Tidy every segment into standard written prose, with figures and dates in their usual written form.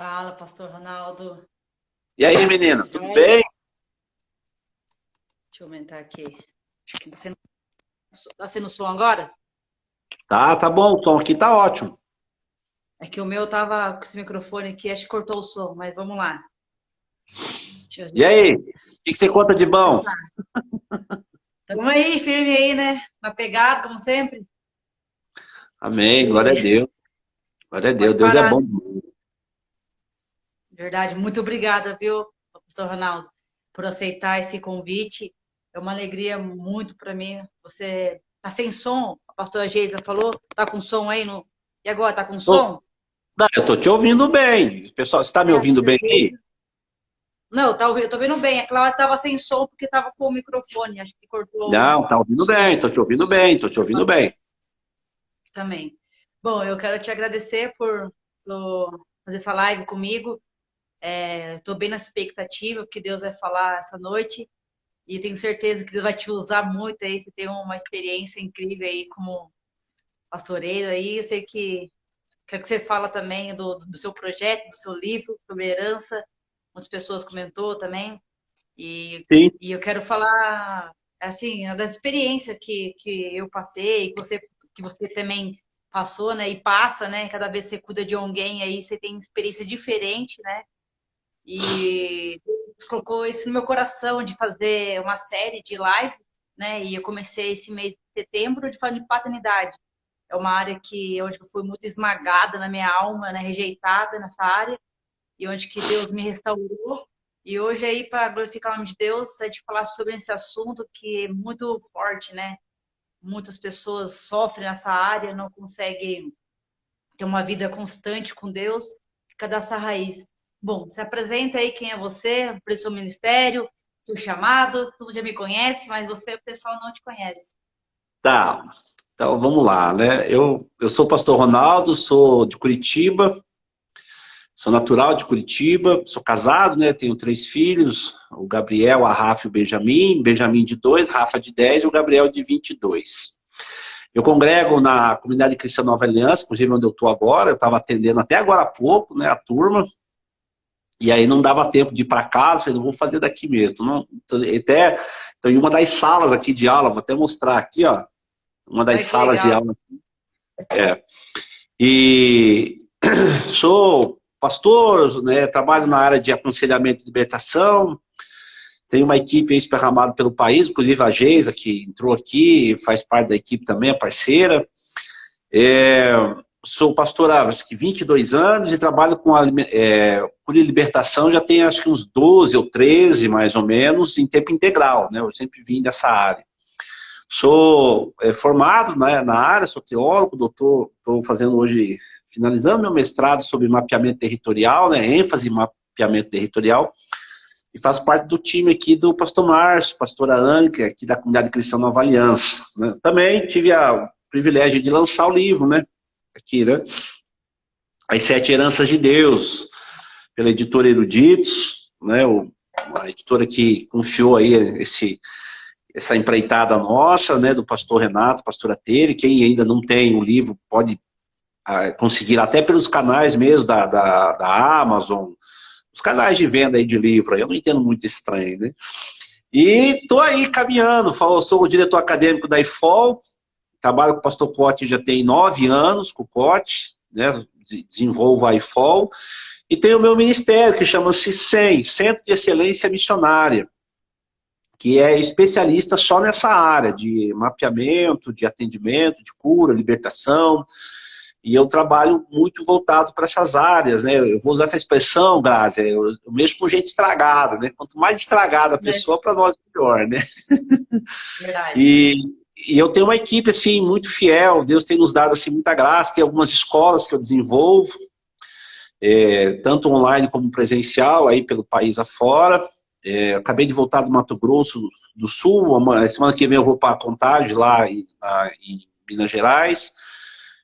Fala, pastor Ronaldo. E aí, menina, tudo Joia? bem? Deixa eu aumentar aqui. Acho que tá sendo som agora? Tá bom, o som aqui tá ótimo. É que o meu tava com esse microfone aqui, acho que cortou o som, mas vamos lá. Deixa eu E ver. aí, o que você conta de bom? Tamo aí, firme aí, né? Na pegada, como sempre. Amém, glória a E Deus. Glória a não Deus, pode Deus é parar, bom. né? Verdade. Muito obrigada, viu, pastor Ronaldo, por aceitar esse convite. É uma alegria muito para mim. Você tá sem som? A pastora Geisa falou. Tá com som aí no... E agora, tá com Tô- som? Não, eu tô te ouvindo bem. Pessoal, você tá me É, ouvindo bem aí? não, eu tô vendo bem. É que ela tava sem som porque tava com o microfone. Acho que cortou Não, tá o ouvindo som bem, tô te ouvindo bem, tô te ouvindo bem. também. Bom, eu quero te agradecer por fazer essa live comigo. Estou bem na expectativa, porque Deus vai falar essa noite. E eu tenho certeza que Deus vai te usar muito aí. Você tem uma experiência incrível aí como pastoreiro aí. Eu sei que quero que você fala também do seu projeto, do seu livro sobre herança. Muitas pessoas comentou também. E, Sim, e eu quero falar, assim, das experiências que eu passei, que você também passou, né? E passa, né? Cada vez que você cuida de alguém, aí você tem experiência diferente, né? E Deus colocou isso no meu coração de fazer uma série de live, né? E eu comecei esse mês de setembro de falar de paternidade. É uma área que onde eu fui muito esmagada na minha alma, né? Rejeitada nessa área e onde que Deus me restaurou. E hoje aí, para glorificar o nome de Deus, é de falar sobre esse assunto que é muito forte, né? Muitas pessoas sofrem nessa área, não conseguem ter uma vida constante com Deus, fica dessa raiz. Bom, se apresenta aí quem é você, para o seu ministério, seu chamado, todo mundo já me conhece, mas você, o pessoal não te conhece. tá. Então vamos lá, né? Eu sou o pastor Ronaldo, sou de Curitiba, sou natural de Curitiba, sou casado, né? Tenho 3 filhos, o Gabriel, a Rafa e o Benjamin. Benjamin de 2, Rafa de 10 e o Gabriel de 22. Eu congrego na comunidade cristã Nova Aliança, inclusive onde eu estou agora, eu estava atendendo até agora há pouco, né, a turma, e aí não dava tempo de ir para casa, falei, não vou fazer daqui mesmo. Não, até, então, em uma das salas aqui de aula, vou até mostrar aqui, ó, uma das Olha que salas de legal. aula. E sou pastor, né, trabalho na área de aconselhamento e libertação, tenho uma equipe esparramada pelo país, inclusive a Geisa, que entrou aqui, faz parte da equipe também, é parceira. É, sou pastor há acho que 22 anos e trabalho com libertação já tem acho que uns 12 ou 13, mais ou menos, em tempo integral, né? Eu sempre vim dessa área. Sou formado, né, na área, sou teólogo, doutor, estou fazendo hoje, finalizando meu mestrado sobre mapeamento territorial, né, ênfase em mapeamento territorial, e faço parte do time aqui do pastor Márcio, pastora Anke, aqui da comunidade cristã Nova Aliança. Né? Também tive o privilégio de lançar o livro, né? Aqui, né? As Sete Heranças de Deus, pela editora Eruditos, né? A editora que confiou aí essa empreitada nossa, né? Do pastor Renato, pastora Tere. Quem ainda não tem o livro pode conseguir até pelos canais mesmo da Amazon, os canais de venda aí de livro. Eu não entendo muito estranho, né? E tô aí caminhando, sou o diretor acadêmico da IFOL, trabalho com o pastor Cote já tem 9 anos com o Cote, né? Desenvolvo a IFOL, e tenho o meu ministério que chama-se CEM, Centro de Excelência Missionária, que é especialista só nessa área de mapeamento, de atendimento, de cura, libertação, e eu trabalho muito voltado para essas áreas, né? Eu vou usar essa expressão, Grácia, eu mexo com gente estragada, né? Quanto mais estragada a Né? pessoa, para nós melhor, né? Verdade. E, e eu tenho uma equipe, assim, muito fiel, Deus tem nos dado, assim, muita graça, tem algumas escolas que eu desenvolvo, tanto online como presencial, aí pelo país afora. Acabei de voltar do Mato Grosso do Sul, semana que vem eu vou para Contagem, lá em Minas Gerais,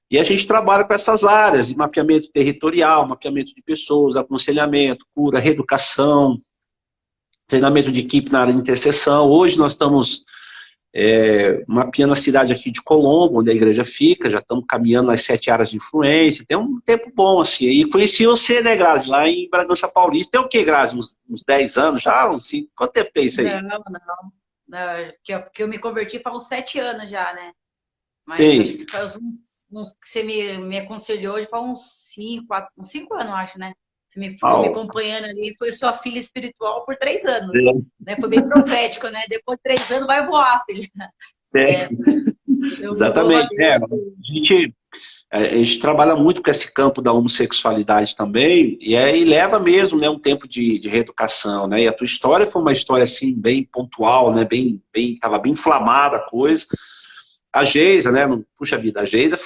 e a gente trabalha com essas áreas de mapeamento territorial, mapeamento de pessoas, aconselhamento, cura, reeducação, treinamento de equipe na área de intercessão. Hoje nós estamos mapeando a cidade aqui de Colombo, onde a igreja fica, já estamos caminhando nas 7 áreas de influência, tem um tempo bom, assim. E conheci você, né, Grazi, lá em Bragança Paulista. Tem o quê, Grazi? Uns 10 anos já? Uns 5? Quanto tempo tem isso aí? Não, que eu me converti faz uns 7 anos já, né? Mas acho Sim. que faz uns que você me aconselhou, já faz uns 5 anos, acho, né? Você ficou me Au. acompanhando ali, foi sua filha espiritual por 3 anos, né? Foi bem profético, né? Depois de 3 anos vai voar, filha. É, É, eu louvo a exatamente. Deus. A gente trabalha muito com esse campo da homossexualidade também, e aí leva mesmo, né, um tempo de reeducação, né? E a tua história foi uma história assim bem pontual, né? Tava bem inflamada a coisa. A Geisa, né? Puxa vida, a Geisa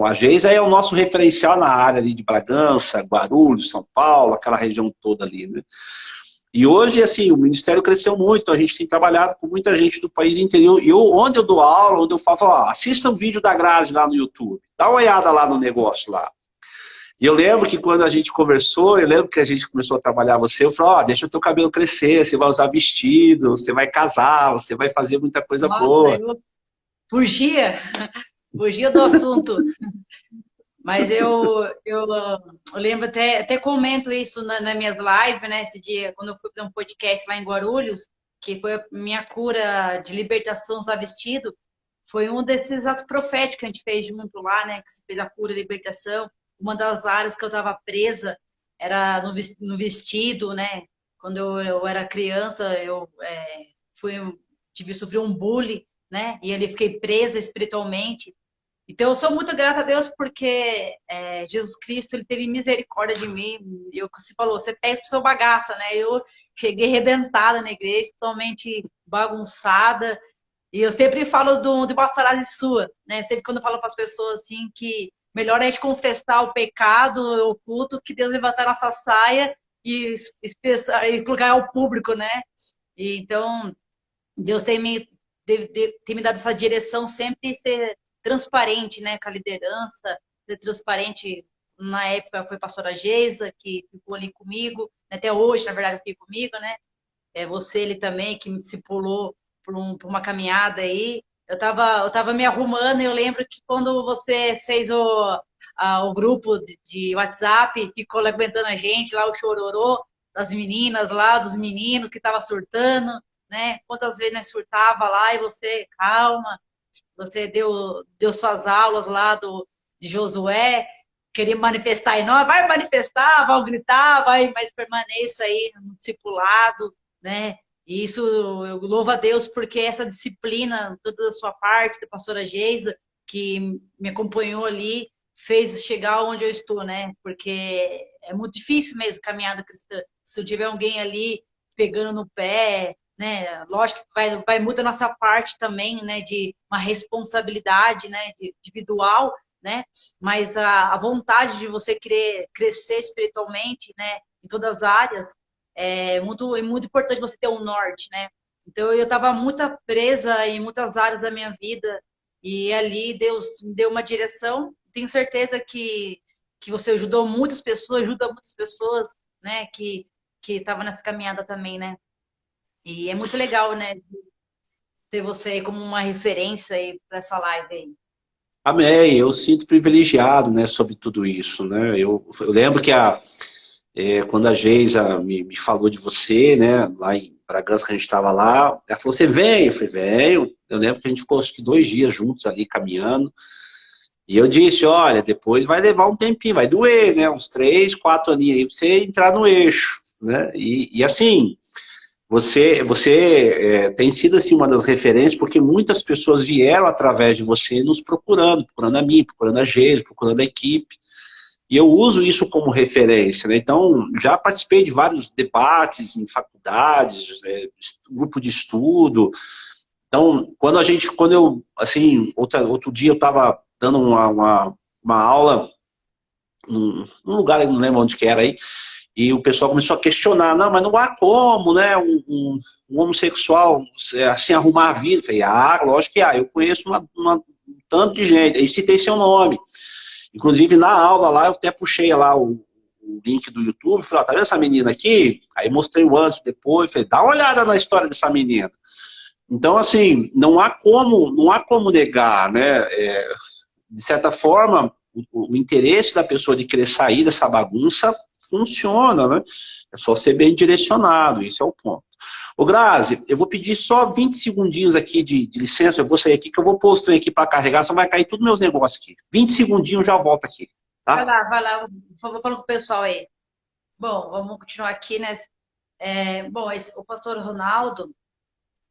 a Geisa é o nosso referencial na área ali de Bragança, Guarulhos, São Paulo, aquela região toda ali, né? E hoje, assim, o Ministério cresceu muito, então a gente tem trabalhado com muita gente do país interior. E onde eu dou aula, onde eu falo, assista um vídeo da Grazi lá no YouTube, dá uma olhada lá no negócio lá. E eu lembro que quando a gente conversou, eu lembro que a gente começou a trabalhar você, eu falei, deixa o teu cabelo crescer, você vai usar vestido, você vai casar, você vai fazer muita coisa Nossa, boa. eu fugia, fugia do assunto. Mas eu lembro, até comento isso nas minhas lives, né? Esse dia, quando eu fui fazer um podcast lá em Guarulhos, que foi a minha cura de libertação usar vestido, foi um desses atos proféticos que a gente fez junto lá, né? Que se fez a cura de libertação. Uma das áreas que eu estava presa era no vestido, né? Quando eu era criança, sofri um bullying, né? E ali fiquei presa espiritualmente. Então, eu sou muito grata a Deus porque Jesus Cristo ele teve misericórdia de mim. E o que você falou, você pega para sua bagaça, né? Eu cheguei arrebentada na igreja, totalmente bagunçada. E eu sempre falo de uma frase sua, né? Sempre quando eu falo para as pessoas assim que melhor é a gente confessar o pecado oculto que Deus levantar nossa saia e colocar ao público, né? E, então, Deus tem me dado essa direção sempre ser transparente, né, com a liderança, ser transparente. Na época foi a pastora Geisa, que ficou ali comigo, até hoje, na verdade, fica comigo, né? Você, ele também, que me discipulou por uma caminhada aí. Eu tava me arrumando e eu lembro que quando você fez o grupo de WhatsApp, ficou aguentando a gente, lá o chororô das meninas lá, dos meninos que tava surtando, né? Quantas vezes nós surtava lá e você, calma, você deu suas aulas lá de Josué, queria manifestar em nós, vai manifestar, vai gritar, mas permaneça aí no discipulado, né? E isso eu louvo a Deus porque essa disciplina, toda da sua parte, da pastora Geisa, que me acompanhou ali, fez chegar onde eu estou, né? Porque é muito difícil mesmo caminhada cristã. Se eu tiver alguém ali pegando no pé, né? Lógico que vai muito a nossa parte também, né? De uma responsabilidade, né? Individual, né? Mas a vontade de você querer crescer espiritualmente, né? Em todas as áreas, é muito importante você ter um norte, né? Então eu estava muito presa em muitas áreas da minha vida e ali Deus me deu uma direção. Tenho certeza que você ajudou muitas pessoas, ajuda muitas pessoas, né? Que estavam nessa caminhada também, né? E é muito legal, né? Ter você aí como uma referência aí para essa live aí. Amém, eu sinto privilegiado, né, sobre tudo isso, né? Eu lembro que quando a Geisa me falou de você, né, lá em Bragança, que a gente estava lá, ela falou, você vem? Eu falei, venho. Eu lembro que a gente ficou acho que 2 dias juntos ali, caminhando. E eu disse, olha, depois vai levar um tempinho, vai doer, né, uns 3, 4 aninhos aí, pra você entrar no eixo, né? E assim, você tem sido assim, uma das referências, porque muitas pessoas vieram através de você nos procurando a mim, procurando a Geisa, procurando a equipe. E eu uso isso como referência, né? Então, já participei de vários debates em faculdades, grupo de estudo. Então, quando eu, assim, outro dia eu estava dando uma aula num lugar, eu não lembro onde que era aí, e o pessoal começou a questionar, não, mas não há como, né, um homossexual assim arrumar a vida. Eu falei, lógico que há, eu conheço um tanto de gente, aí citei seu nome. Inclusive, na aula lá, eu até puxei lá o link do YouTube, falei, tá vendo essa menina aqui? Aí mostrei o antes, depois, falei, dá uma olhada na história dessa menina. Então, assim, não há como negar, né? De certa forma, o interesse da pessoa de querer sair dessa bagunça funciona, né? É só ser bem direcionado, esse é o ponto. Ô Grazi, eu vou pedir só 20 segundinhos aqui de licença, eu vou sair aqui, que eu vou pôr o trem aqui para carregar, só vai cair tudo meus negócios aqui. 20 segundinhos, eu já volto aqui, tá? Vai lá, vou falando com o pessoal aí. Bom, vamos continuar aqui, né? Bom, o pastor Ronaldo,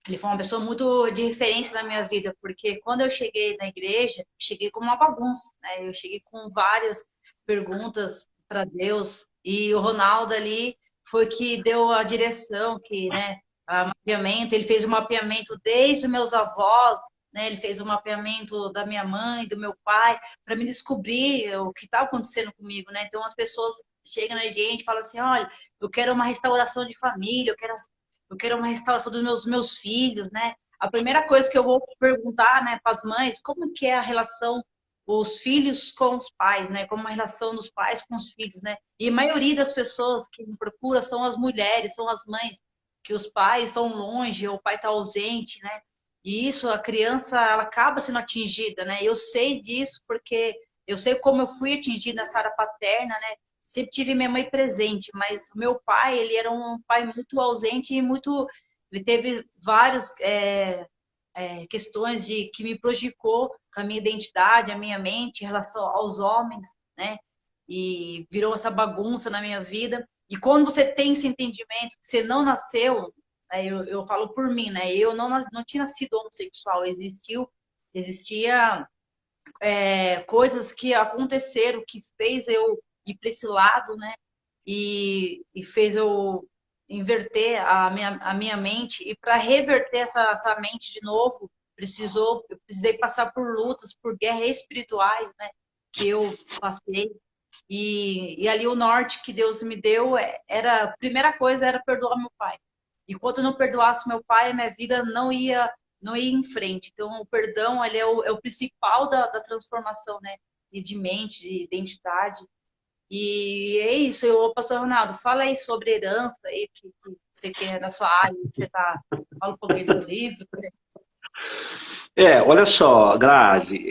ele foi uma pessoa muito de referência na minha vida, porque quando eu cheguei na igreja, cheguei como uma bagunça, né? Eu cheguei com várias perguntas para Deus, e o Ronaldo ali foi que deu a direção, que, né, a mapeamento, ele fez o mapeamento desde os meus avós, né? Ele fez o mapeamento da minha mãe, do meu pai, para me descobrir o que está acontecendo comigo, né? Então as pessoas chegam na gente e falam assim, olha, eu quero uma restauração de família, eu quero uma restauração dos meus filhos, né? A primeira coisa que eu vou perguntar, né, para as mães, como que é a relação os filhos com os pais, né? Como a relação dos pais com os filhos, né? E a maioria das pessoas que me procuram são as mulheres, são as mães, que os pais estão longe, ou o pai está ausente, né? E isso, a criança, ela acaba sendo atingida, né? Eu sei disso porque eu sei como eu fui atingida nessa área paterna, né? Sempre tive minha mãe presente, mas o meu pai, ele era um pai muito ausente e muito... Ele teve várias questões que me prejudicou com a minha identidade, a minha mente, em relação aos homens, né? E virou essa bagunça na minha vida. E quando você tem esse entendimento que você não nasceu, né, eu falo por mim, né? Eu não tinha nascido homossexual, existia coisas que aconteceram, que fez eu ir para esse lado, né? E fez eu inverter a minha mente. E para reverter essa mente de novo, eu precisei passar por lutas, por guerras espirituais, né? Que eu passei. E ali o norte que Deus me deu a primeira coisa era perdoar meu pai. Enquanto eu não perdoasse meu pai, a minha vida não ia em frente. Então, o perdão ele é o principal da transformação, né? E de mente, de identidade. E é isso, pastor Ronaldo, fala aí sobre herança aí, que você quer na sua área, fala um pouquinho do seu livro. Olha só, Grazi,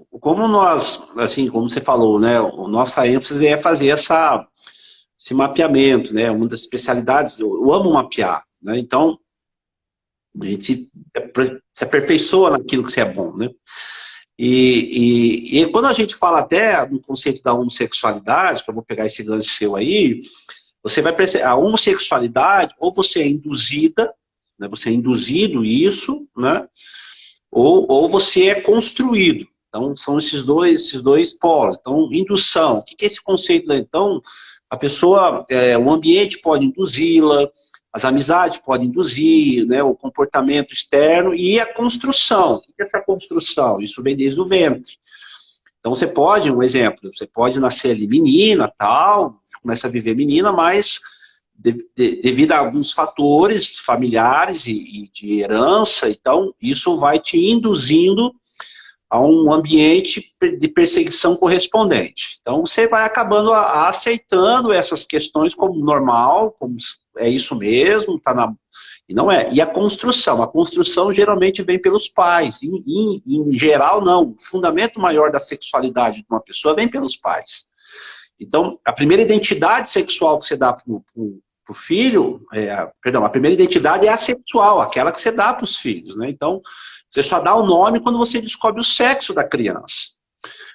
como nós, assim, como você falou, né, a nossa ênfase é fazer esse mapeamento, né, uma das especialidades, eu amo mapear, né, então a gente se aperfeiçoa naquilo que é bom, né. E quando a gente fala até no conceito da homossexualidade, que eu vou pegar esse gancho seu aí, você vai perceber, a homossexualidade, ou você é induzida, né, você é induzido isso, né, ou você é construído. Então, são esses dois polos. Então, indução. O que é esse conceito? Então, a pessoa, o ambiente pode induzi-la, as amizades podem induzir, né, o comportamento externo e a construção. O que é essa construção? Isso vem desde o ventre. Então, você pode, um exemplo, você pode nascer ali menina, tal, começa a viver menina, mas devido a alguns fatores familiares e de herança, então, isso vai te induzindo a um ambiente de perseguição correspondente. Então, você vai acabando aceitando essas questões como normal, como é isso mesmo, e não é. E a construção geralmente vem pelos pais. Em geral, não. O fundamento maior da sexualidade de uma pessoa vem pelos pais. Então, a primeira identidade sexual que você dá para o filho, a primeira identidade é a sexual, aquela que você dá para os filhos, né? Então, você só dá o nome quando você descobre o sexo da criança.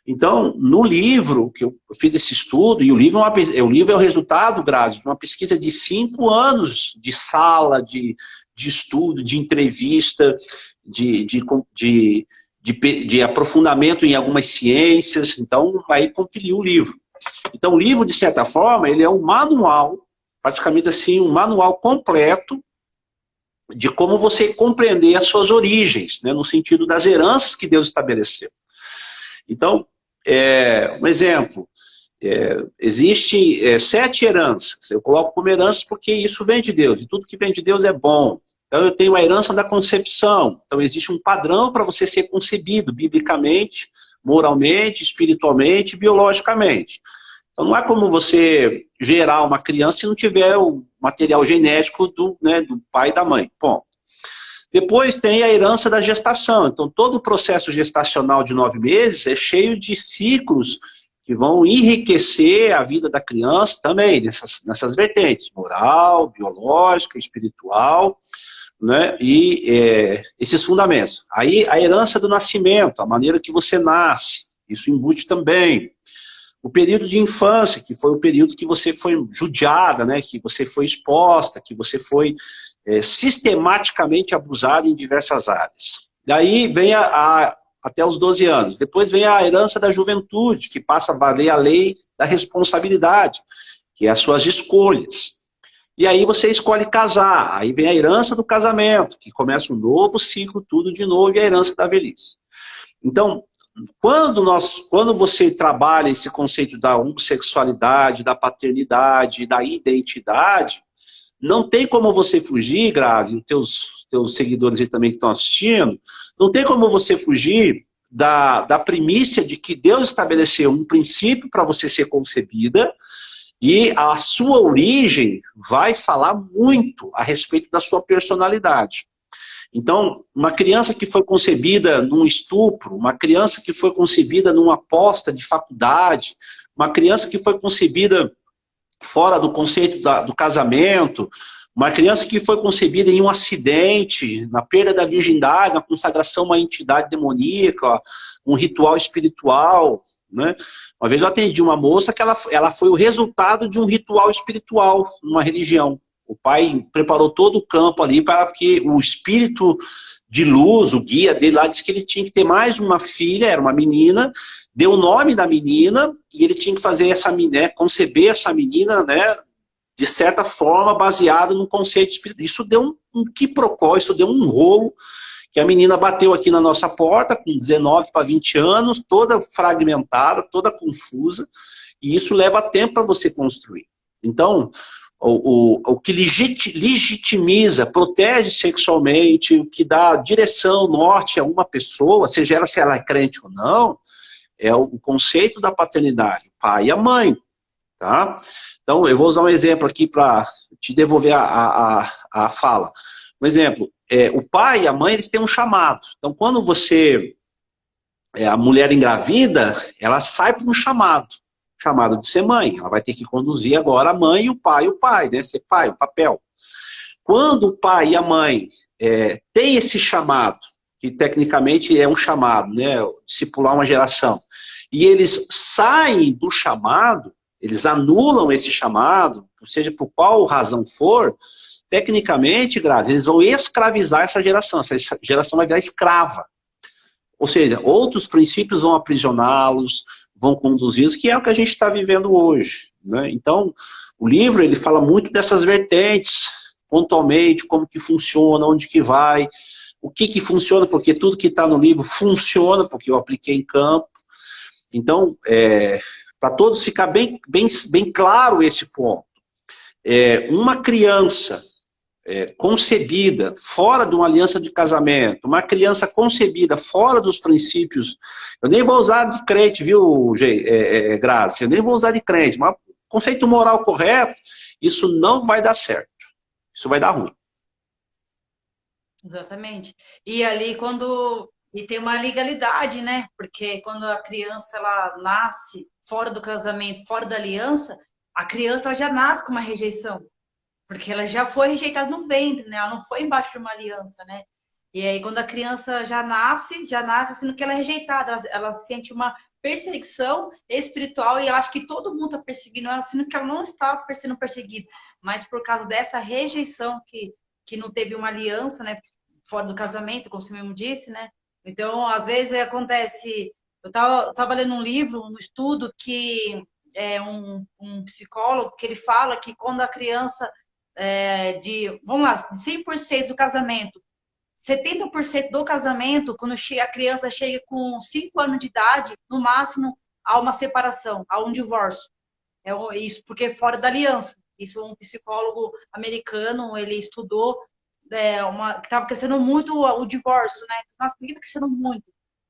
Então, no livro, que eu fiz esse estudo, e o livro é o resultado, Grazi, de uma pesquisa de 5 anos de sala, de estudo, de entrevista, de aprofundamento em algumas ciências. Então, aí compiliu o livro. Então, o livro, de certa forma, ele é um manual, praticamente assim, um manual completo de como você compreender as suas origens, né, no sentido das heranças que Deus estabeleceu. Então, um exemplo, existe 7 heranças. Eu coloco como heranças porque isso vem de Deus, e tudo que vem de Deus é bom. Então, eu tenho a herança da concepção. Então, existe um padrão para você ser concebido, biblicamente, moralmente, espiritualmente, biologicamente. Então, não é como você gerar uma criança se não tiver o material genético do pai e da mãe. Bom, Depois tem a herança da gestação. Então, todo o processo gestacional de 9 meses é cheio de ciclos que vão enriquecer a vida da criança também, nessas vertentes, moral, biológica, espiritual, né? E esses fundamentos. Aí, a herança do nascimento, a maneira que você nasce, isso embute também. O período de infância, que foi o período que você foi judiada, né? Que você foi exposta, que você foi sistematicamente abusada em diversas áreas. Daí vem até os 12 anos. Depois vem a herança da juventude, que passa a valer a lei da responsabilidade, que é as suas escolhas. E aí você escolhe casar. Aí vem a herança do casamento, que começa um novo ciclo, tudo de novo, e a herança da velhice. Então, quando você trabalha esse conceito da homossexualidade, da paternidade, da identidade, não tem como você fugir, Grazi, e teus seguidores aí também que estão assistindo, não tem como você fugir da primícia de que Deus estabeleceu um princípio para você ser concebida, e a sua origem vai falar muito a respeito da sua personalidade. Então, uma criança que foi concebida num estupro, uma criança que foi concebida numa aposta de faculdade, uma criança que foi concebida fora do conceito do casamento, uma criança que foi concebida em um acidente, na perda da virgindade, na consagração a uma entidade demoníaca, um ritual espiritual, né? Uma vez eu atendi uma moça que ela foi o resultado de um ritual espiritual numa religião. O pai preparou todo o campo ali para que o espírito de luz, o guia dele lá, disse que ele tinha que ter mais uma filha, era uma menina, deu o nome da menina, e ele tinha que fazer essa menina, conceber essa menina, né, de certa forma, baseado no conceito espiritual. Isso deu um quiprocó, isso deu um rolo, que a menina bateu aqui na nossa porta, com 19 para 20 anos, toda fragmentada, toda confusa, e isso leva tempo para você construir. Então, o que legitimiza, protege sexualmente, o que dá direção, norte a uma pessoa, seja ela se ela é crente ou não, é o conceito da paternidade, o pai e a mãe. Tá? Então, eu vou usar um exemplo aqui para te devolver a fala. Um exemplo, o pai e a mãe, eles têm um chamado. Então, quando a mulher engravida, ela sai para um chamado de ser mãe. Ela vai ter que conduzir agora a mãe e o pai, né? Ser pai, o papel. Quando o pai e a mãe têm esse chamado, que tecnicamente é um chamado, né? Discipular uma geração, e eles saem do chamado, eles anulam esse chamado, ou seja, por qual razão for, tecnicamente, Grazi, eles vão escravizar essa geração vai virar escrava. Ou seja, outros princípios vão aprisioná-los, vão conduzi-los, que é o que a gente está vivendo hoje, né? Então, o livro, ele fala muito dessas vertentes, pontualmente, como que funciona, onde que vai, o que funciona, porque tudo que está no livro funciona, porque eu apliquei em campo. Então, para todos ficar bem claro esse ponto. Uma criança concebida fora de uma aliança de casamento, uma criança concebida fora dos princípios, eu nem vou usar de crente, viu, Grazi? Eu nem vou usar de crente, mas conceito moral correto, isso não vai dar certo. Isso vai dar ruim. Exatamente. E ali E tem uma legalidade, né? Porque quando a criança ela nasce fora do casamento, fora da aliança, a criança ela já nasce com uma rejeição. Porque ela já foi rejeitada no ventre, né? Ela não foi embaixo de uma aliança, né? E aí, quando a criança já nasce sendo que ela é rejeitada. Ela sente uma perseguição espiritual e ela acha que todo mundo está perseguindo ela, sendo que ela não está sendo perseguida. Mas por causa dessa rejeição que não teve uma aliança, né? Fora do casamento, como você mesmo disse, né? Então, às vezes acontece... Eu tava lendo um livro, um estudo, que é um psicólogo, que ele fala que quando a criança... vamos lá, 100% do casamento, 70% do casamento, quando a criança chega com 5 anos de idade, no máximo, há uma separação, há um divórcio. Isso porque é fora da aliança. Isso um psicólogo americano, ele estudou que estava crescendo muito o divórcio, né? Nossa, por que está crescendo muito?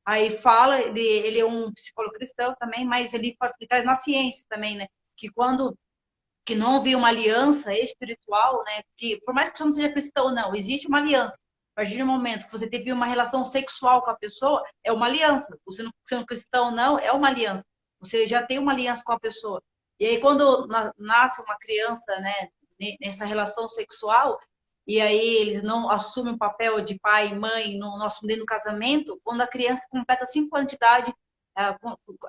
Aí fala, ele é um psicólogo cristão também, mas ele traz na ciência também, né? Que não havia uma aliança espiritual, né? Que por mais que você não seja cristão ou não, existe uma aliança. A partir do momento que você teve uma relação sexual com a pessoa, é uma aliança. Você não sendo cristão, não, é uma aliança. Você já tem uma aliança com a pessoa. E aí, quando nasce uma criança, né, nessa relação sexual, e aí eles não assumem o papel de pai e mãe no nosso dentro do casamento, quando a criança completa 5 anos de idade,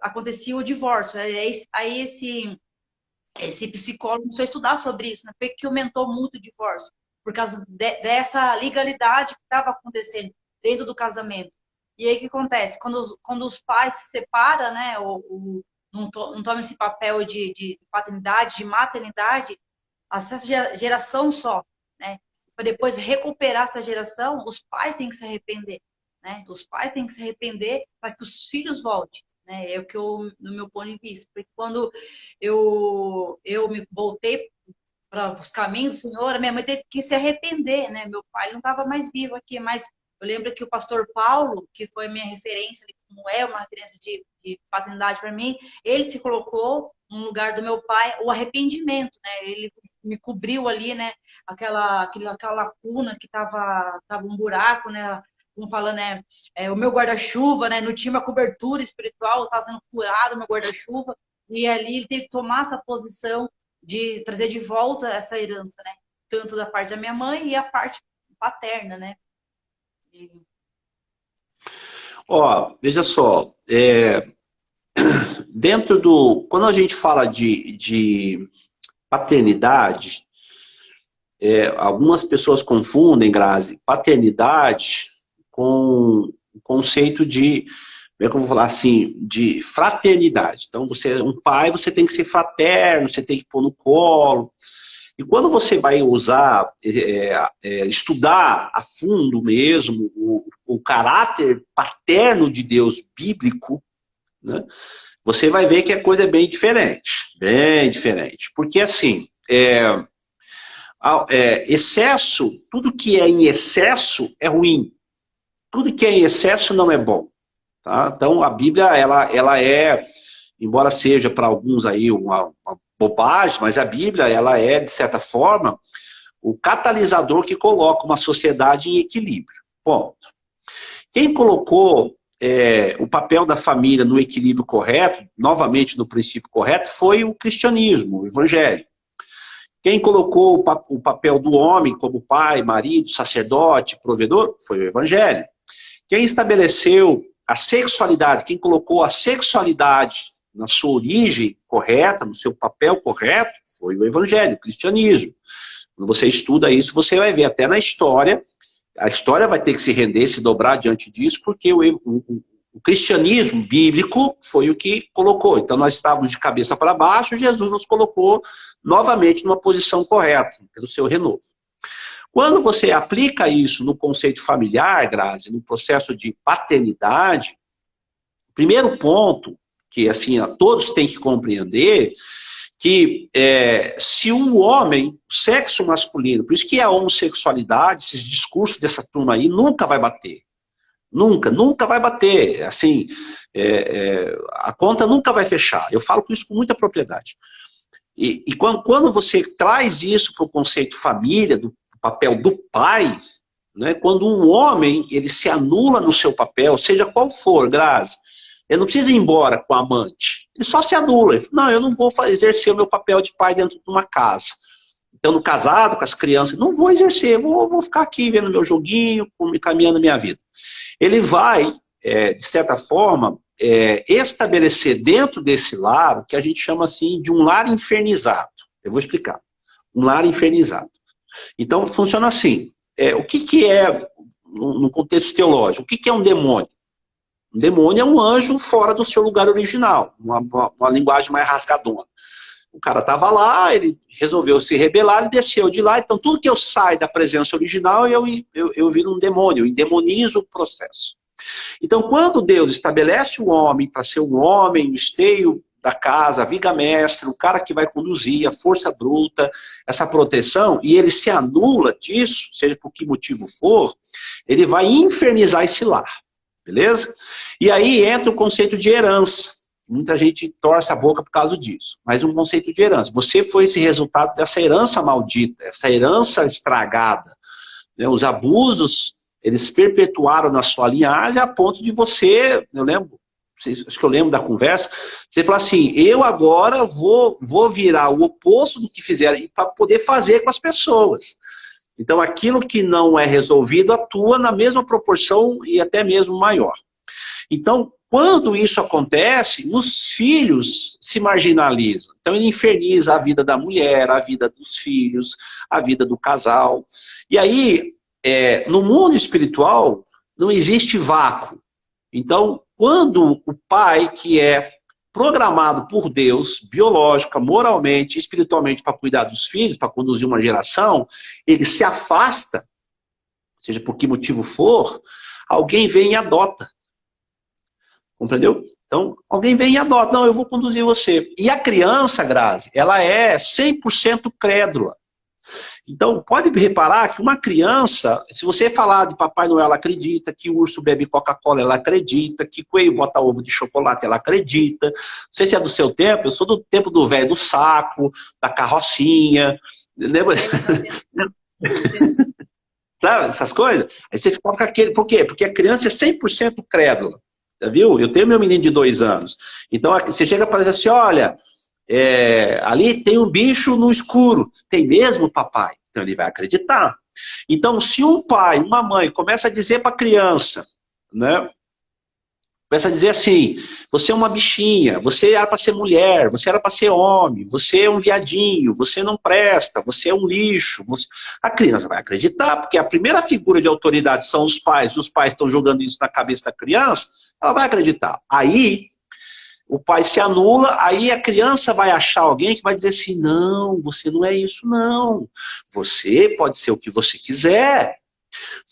acontecia o divórcio. Aí esse psicólogo começou a estudar sobre isso, né? Foi que aumentou muito o divórcio, por causa dessa legalidade que estava acontecendo dentro do casamento. E aí o que acontece? Quando os pais se separam, né, ou não tomam esse papel de paternidade, de maternidade, essa geração sofre, né? Para depois recuperar essa geração, os pais têm que se arrepender, né? Os pais têm que se arrepender para que os filhos voltem, né? É o que eu, no meu ponto de vista, porque quando eu me voltei para os caminhos do Senhor, a minha mãe teve que se arrepender, né? Meu pai não estava mais vivo aqui, mas eu lembro que o pastor Paulo, que foi a minha referência, como é uma referência de paternidade para mim, ele se colocou no lugar do meu pai, o arrependimento, né? Ele me cobriu ali, né? Aquela lacuna que tava um buraco, né? Como falando, né? O meu guarda-chuva, né? Não tinha uma cobertura espiritual, estava sendo curado o meu guarda-chuva. E ali ele teve que tomar essa posição de trazer de volta essa herança, né? Tanto da parte da minha mãe e a parte paterna, né? Ó, veja só, dentro do... Quando a gente fala de paternidade, algumas pessoas confundem, Grazi, paternidade com o conceito de, como é que eu vou falar assim, de fraternidade. Então, você é um pai, você tem que ser fraterno, você tem que pôr no colo. E quando você vai usar, estudar a fundo mesmo o caráter paterno de Deus bíblico, né, você vai ver que a coisa é bem diferente. Bem diferente. Porque, assim, excesso, tudo que é em excesso é ruim. Tudo que é em excesso não é bom. Tá? Então, a Bíblia, ela é, embora seja para alguns aí uma bobagem, mas a Bíblia, ela é, de certa forma, o catalisador que coloca uma sociedade em equilíbrio. Ponto. Quem colocou o papel da família no equilíbrio correto, novamente no princípio correto, foi o cristianismo, o evangelho. Quem colocou o papel do homem como pai, marido, sacerdote, provedor, foi o evangelho. Quem estabeleceu a sexualidade, quem colocou a sexualidade na sua origem correta, no seu papel correto, foi o evangelho, o cristianismo. Quando você estuda isso, você vai ver até na história, a história vai ter que se render, se dobrar diante disso, porque o cristianismo bíblico foi o que colocou. Então nós estávamos de cabeça para baixo, Jesus nos colocou novamente numa posição correta, pelo seu renovo. Quando você aplica isso no conceito familiar, Grazi, no processo de paternidade, o primeiro ponto que assim todos têm que compreender, que se um homem, o sexo masculino, por isso que a homossexualidade, esses discursos dessa turma aí, nunca vai bater. Nunca vai bater. Assim, a conta nunca vai fechar. Eu falo isso com muita propriedade. E quando você traz isso para o conceito família, do papel do pai, né, quando um homem ele se anula no seu papel, seja qual for, Grazi, ele não precisa ir embora com a amante. Ele só se anula. Ele fala, não, eu não vou exercer o meu papel de pai dentro de uma casa. Então, no casado, com as crianças, não vou exercer, vou ficar aqui vendo meu joguinho, caminhando a minha vida. Ele vai, de certa forma, estabelecer dentro desse lar, o que a gente chama assim de um lar infernizado. Eu vou explicar. Um lar infernizado. Então, funciona assim. O que é, no contexto teológico, o que é um demônio? Um demônio é um anjo fora do seu lugar original, uma linguagem mais rasgadona. O cara estava lá, ele resolveu se rebelar, ele desceu de lá, então tudo que eu saio da presença original, eu viro um demônio, eu endemonizo o processo. Então, quando Deus estabelece o homem para ser um homem, o esteio da casa, a viga mestra, o cara que vai conduzir, a força bruta, essa proteção, e ele se anula disso, seja por que motivo for, ele vai infernizar esse lar. Beleza? E aí entra o conceito de herança. Muita gente torce a boca por causa disso. Mas um conceito de herança. Você foi esse resultado dessa herança maldita, essa herança estragada. Né? Os abusos eles perpetuaram na sua linhagem a ponto de você, eu lembro, acho que eu lembro da conversa, você fala assim, eu agora vou virar o oposto do que fizeram para poder fazer com as pessoas. Então, aquilo que não é resolvido atua na mesma proporção e até mesmo maior. Então, quando isso acontece, os filhos se marginalizam. Então, ele inferniza a vida da mulher, a vida dos filhos, a vida do casal. E aí, no mundo espiritual, não existe vácuo. Então, quando o pai, que é programado por Deus, biológica, moralmente, espiritualmente, para cuidar dos filhos, para conduzir uma geração, ele se afasta, seja por que motivo for, alguém vem e adota. Compreendeu? Então, alguém vem e adota. Não, eu vou conduzir você. E a criança, Grazi, ela é 100% crédula. Então, pode reparar que uma criança, se você falar de Papai Noel, ela acredita, que o urso bebe Coca-Cola, ela acredita, que coelho bota ovo de chocolate, ela acredita. Não sei se é do seu tempo, eu sou do tempo do velho do saco, da carrocinha, lembra? Sabe, essas coisas? Aí você fica com aquele... Por quê? Porque a criança é 100% crédula. Viu? Eu tenho meu menino de 2 anos. Então, você chega para dizer assim, olha, ali tem um bicho no escuro. Tem mesmo, papai? Então, ele vai acreditar. Então, se um pai, uma mãe, começa a dizer para a criança, né? Começa a dizer assim, você é uma bichinha, você era para ser mulher, você era para ser homem, você é um viadinho, você não presta, você é um lixo. A criança vai acreditar, porque a primeira figura de autoridade são os pais estão jogando isso na cabeça da criança, ela vai acreditar. Aí, o pai se anula, aí a criança vai achar alguém que vai dizer assim, não, você não é isso não. Você pode ser o que você quiser.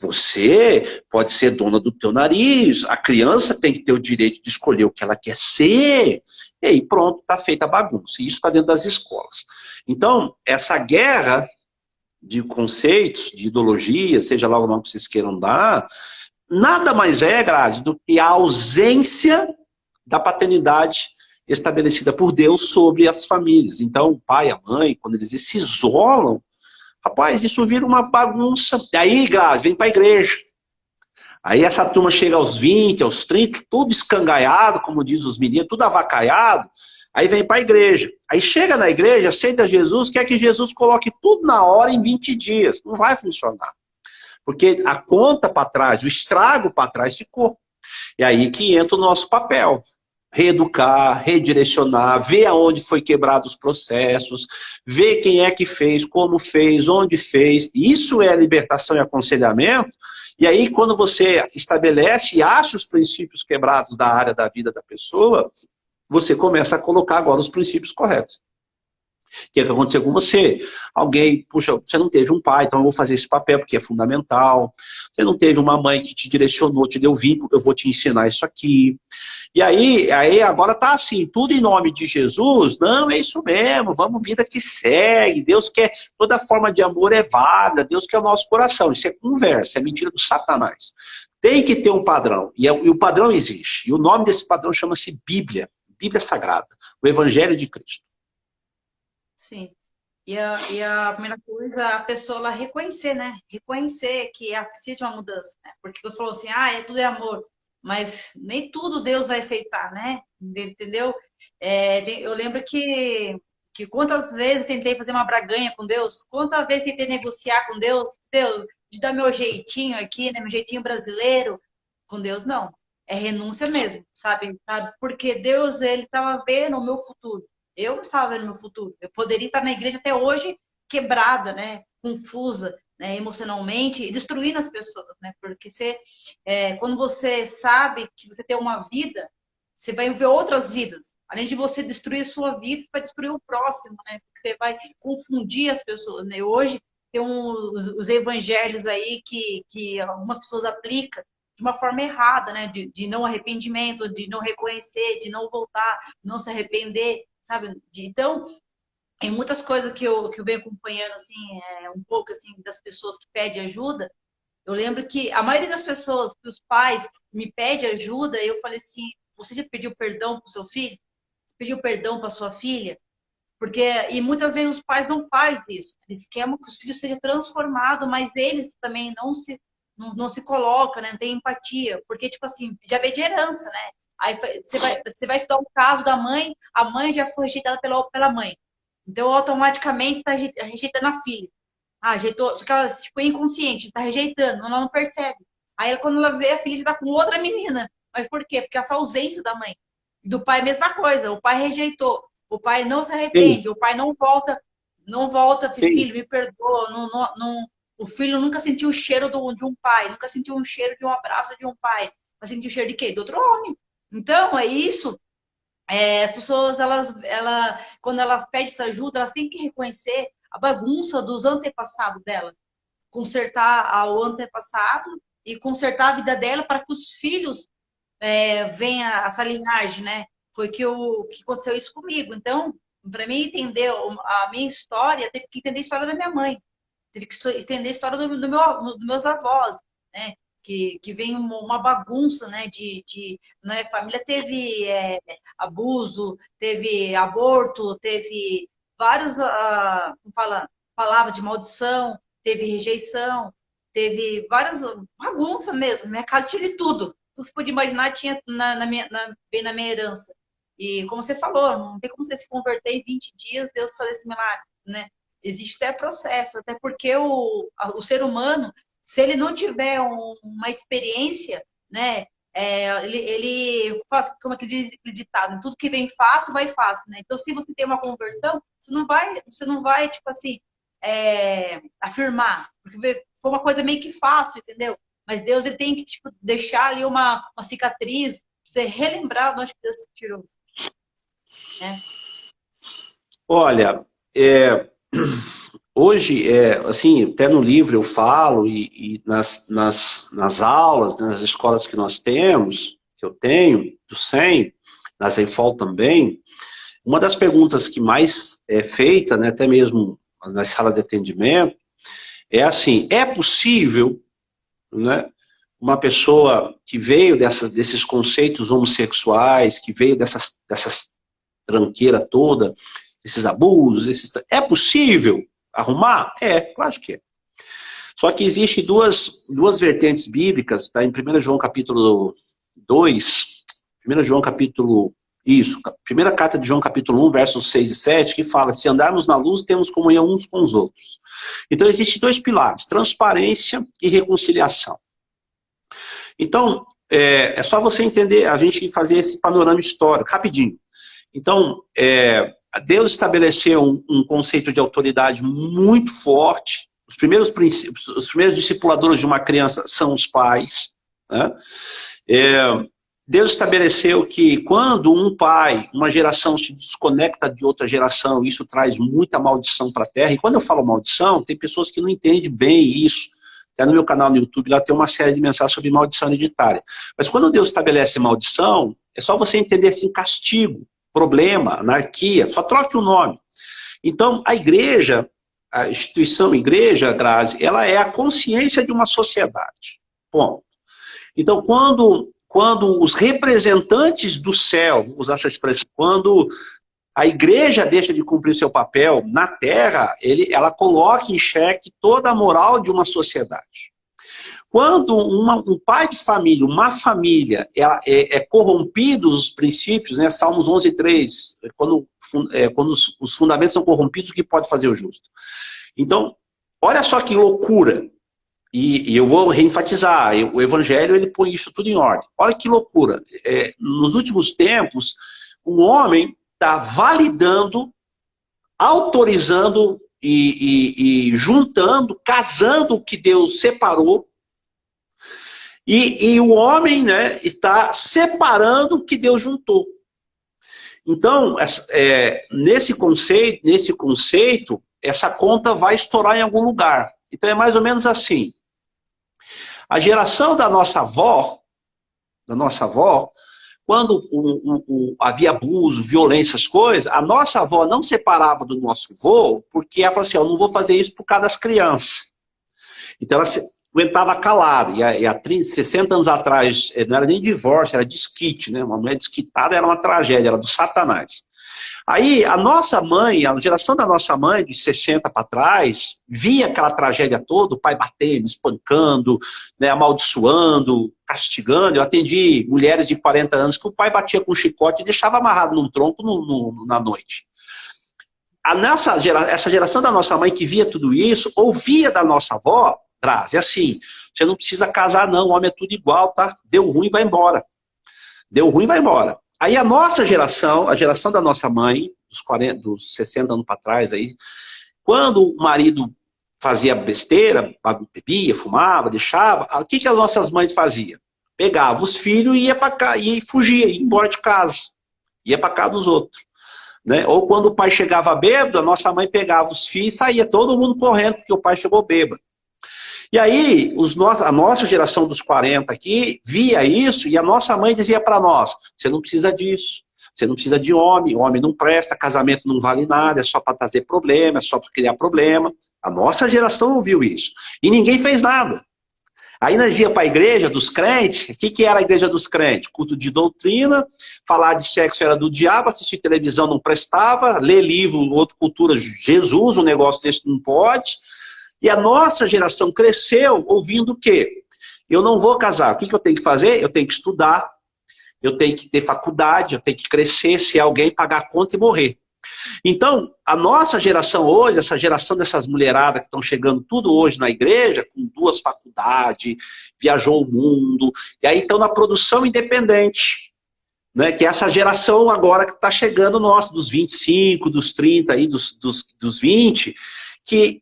Você pode ser dona do teu nariz. A criança tem que ter o direito de escolher o que ela quer ser. E aí pronto, está feita a bagunça. E isso está dentro das escolas. Então, essa guerra de conceitos, de ideologia, seja lá o nome que vocês queiram dar, nada mais é, Grazi, do que a ausência da paternidade estabelecida por Deus sobre as famílias. Então, o pai, a mãe, quando eles se isolam, rapaz, isso vira uma bagunça. E aí, Grazi, vem para a igreja. Aí essa turma chega aos 20, aos 30, tudo escangaiado, como diz os meninos, tudo avacaiado. Aí vem para a igreja. Aí chega na igreja, aceita Jesus, quer que Jesus coloque tudo na hora em 20 dias. Não vai funcionar. Porque a conta para trás, o estrago para trás ficou. E aí que entra o nosso papel. Reeducar, redirecionar, ver aonde foi quebrado os processos, ver quem é que fez, como fez, onde fez. Isso é libertação e aconselhamento. E aí, quando você estabelece e acha os princípios quebrados da área da vida da pessoa, você começa a colocar agora os princípios corretos. O que é que aconteceu com você? Alguém, puxa, você não teve um pai, então eu vou fazer esse papel porque é fundamental. Você não teve uma mãe que te direcionou, te deu vínculo, eu vou te ensinar isso aqui. E aí agora tá assim, tudo em nome de Jesus, não, é isso mesmo, vamos, vida que segue, Deus quer, toda forma de amor é válida, Deus quer o nosso coração, isso é conversa, é mentira do Satanás. Tem que ter um padrão, e o padrão existe, e o nome desse padrão chama-se Bíblia, Bíblia Sagrada, o Evangelho de Cristo. Sim. E a primeira coisa, a pessoa ela reconhecer, né? Reconhecer que precisa de uma mudança, né? Porque você falou assim, tudo é amor. Mas nem tudo Deus vai aceitar, né? Entendeu? Eu lembro que quantas vezes tentei fazer uma braganha com Deus, quantas vezes tentei negociar com Deus, de dar meu jeitinho aqui, né? Meu jeitinho brasileiro. Com Deus, não. É renúncia mesmo, sabe? Porque Deus, ele estava vendo o meu futuro. Eu estava vendo o meu futuro. Eu poderia estar na igreja até hoje quebrada, né? Confusa, né? Emocionalmente e destruindo as pessoas, né? Porque quando você sabe que você tem uma vida, você vai ver outras vidas. Além de você destruir a sua vida, você vai destruir o próximo, né? Porque você vai confundir as pessoas, né? Hoje tem os evangelhos aí que algumas pessoas aplicam de uma forma errada, né? De não arrependimento, de não reconhecer, de não voltar, não se arrepender, sabe? Então, tem muitas coisas que eu venho acompanhando, assim, um pouco, assim, das pessoas que pedem ajuda. Eu lembro que a maioria das pessoas, os pais, me pede ajuda, e eu falei assim, você já pediu perdão para o seu filho? Você pediu perdão para sua filha? E muitas vezes os pais não fazem isso. Eles querem que os filhos sejam transformados, mas eles também não se coloca, né? Não tem empatia, porque, tipo assim, já veio de herança, né? Aí você vai estudar o caso da mãe, a mãe já foi rejeitada pela mãe. Então, automaticamente, está rejeitando a filha. Ah, rejeitou, só que ela, tipo, é inconsciente, está rejeitando, ela não percebe. Aí, quando ela vê, a filha já tá com outra menina. Mas por quê? Porque essa ausência da mãe. Do pai, mesma coisa. O pai rejeitou. O pai não se Sim, arrepende. O pai não volta pro sim. filho, me perdoa. O filho nunca sentiu o cheiro de um pai, nunca sentiu um cheiro de um abraço de um pai. Mas sentiu o cheiro de quê? Do outro homem. Então, é isso. As pessoas, quando elas pedem essa ajuda, elas têm que reconhecer a bagunça dos antepassados dela, consertar o antepassado e consertar a vida dela para que os filhos venham essa linhagem, né? Foi que aconteceu isso comigo. Então, para mim entender a minha história, teve que entender a história da minha mãe, teve que entender a história dos meus avós, né? Que vem uma bagunça, né? Né? Família teve abuso, teve aborto, teve várias palavras de maldição, teve rejeição, teve várias bagunças mesmo. Minha casa tinha de tudo. Tudo que você podia imaginar tinha bem na minha herança. E como você falou, não tem como você se converter em 20 dias, Deus fazer esse milagre, né? Existe até processo, até porque o ser humano, se ele não tiver uma experiência, né, ele faz, como é que diz o ditado, tudo que vem fácil, vai fácil, né? Então, se você tem uma conversão, você não vai tipo assim, afirmar, porque foi uma coisa meio que fácil, entendeu? Mas Deus, ele tem que tipo, deixar ali uma cicatriz, pra você relembrar de onde Deus te tirou, né? Olha, hoje, assim, até no livro eu falo, e nas aulas, né, nas escolas que nós temos, que eu tenho, do SEM, na Zenfol também, uma das perguntas que mais é feita, né, até mesmo na sala de atendimento, é assim, é possível, né, uma pessoa que veio desses conceitos homossexuais, que veio dessas tranqueira toda, esses abusos, é possível arrumar? É, claro que é. Só que existem duas vertentes bíblicas, tá? Em 1 João capítulo 2, 1 João capítulo, primeira carta de João capítulo 1, versos 6 e 7, que fala, se andarmos na luz, temos comunhão uns com os outros. Então, existem dois pilares, transparência e reconciliação. Então, é só você entender, a gente fazer esse panorama histórico, rapidinho. Então, Deus estabeleceu um conceito de autoridade muito forte. Os primeiros discipuladores de uma criança são os pais, né? Deus estabeleceu que quando uma geração se desconecta de outra geração, isso traz muita maldição para a terra. E quando eu falo maldição, tem pessoas que não entendem bem isso. Até no meu canal no YouTube, lá tem uma série de mensagens sobre maldição hereditária. Mas quando Deus estabelece maldição, é só você entender assim, castigo, problema, anarquia, só troque o nome. Então, a igreja, a instituição igreja, Grazi, ela é a consciência de uma sociedade. Bom, então, quando os representantes do céu, vou usar essa expressão, quando a igreja deixa de cumprir seu papel na terra, ela coloca em xeque toda a moral de uma sociedade. Quando um pai de família, uma família, é corrompido os princípios, né? Salmos 11:3, quando os fundamentos são corrompidos, o que pode fazer o justo? Então, olha só que loucura. E eu vou reenfatizar, o evangelho ele põe isso tudo em ordem. Olha que loucura. Nos últimos tempos, um homem está validando, autorizando e juntando, casando o que Deus separou, e o homem, né, está separando o que Deus juntou. Então, nesse conceito, essa conta vai estourar em algum lugar. Então é mais ou menos assim. A geração da nossa avó, quando havia abuso, violência, essas coisas, a nossa avó não separava do nosso avô, porque ela falou assim, eu não vou fazer isso por causa das crianças. Então ela aguentava calada. E há 60 anos atrás, não era nem divórcio, era desquite, né? Uma mulher desquitada era uma tragédia, era do Satanás. Aí a nossa mãe, a geração da nossa mãe, de 60 para trás, via aquela tragédia toda, o pai batendo, espancando, né, amaldiçoando, castigando. Eu atendi mulheres de 40 anos que o pai batia com um chicote e deixava amarrado num tronco na noite. Essa geração da nossa mãe que via tudo isso, ouvia da nossa avó, Grazi, assim, você não precisa casar não, o homem é tudo igual, tá? Deu ruim, vai embora. Deu ruim, vai embora. Aí a nossa geração, a geração da nossa mãe, dos 60 anos para trás, aí, quando o marido fazia besteira, bebia, fumava, deixava, o que as nossas mães faziam? Pegava os filhos e ia para cá, e fugia, ia embora de casa. Ia para casa dos outros. Né? Ou quando o pai chegava bêbado, a nossa mãe pegava os filhos e saía todo mundo correndo, porque o pai chegou bêbado. E aí, a nossa geração dos 40 aqui via isso e a nossa mãe dizia para nós, você não precisa disso, você não precisa de homem não presta, casamento não vale nada, é só para trazer problema, é só para criar problema. A nossa geração ouviu isso. E ninguém fez nada. Aí nós ia para a igreja dos crentes, o que era a igreja dos crentes? Culto de doutrina, falar de sexo era do diabo, assistir televisão não prestava, ler livro, outra cultura, Jesus, um negócio desse não pode. E a nossa geração cresceu ouvindo o quê? Eu não vou casar. O que eu tenho que fazer? Eu tenho que estudar, eu tenho que ter faculdade, eu tenho que crescer, ser alguém, pagar a conta e morrer. Então, a nossa geração hoje, essa geração dessas mulheradas que estão chegando tudo hoje na igreja, com 2 faculdades, viajou o mundo, e aí estão na produção independente. Né, que é essa geração agora que está chegando nossa, dos 25, dos 30, aí, dos 20, que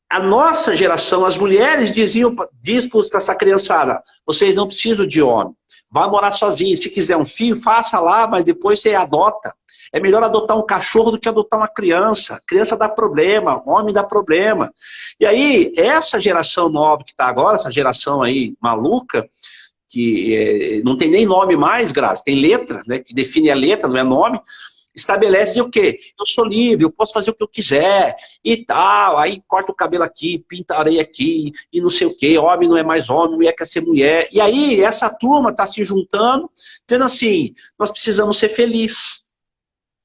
a nossa geração, as mulheres diziam para essa criançada, vocês não precisam de homem, vá morar sozinho, se quiser um filho, faça lá, mas depois você adota. É melhor adotar um cachorro do que adotar uma criança. Criança dá problema, homem dá problema. E aí, essa geração nova que está agora, essa geração aí maluca, que não tem nem nome mais, Graça, tem letra, né, que define a letra, não é nome, estabelece o quê? Eu sou livre, eu posso fazer o que eu quiser, e tal, aí corta o cabelo aqui, pinta a areia aqui, e não sei o quê, homem não é mais homem, mulher quer ser mulher. E aí, essa turma está se juntando, dizendo assim, nós precisamos ser felizes.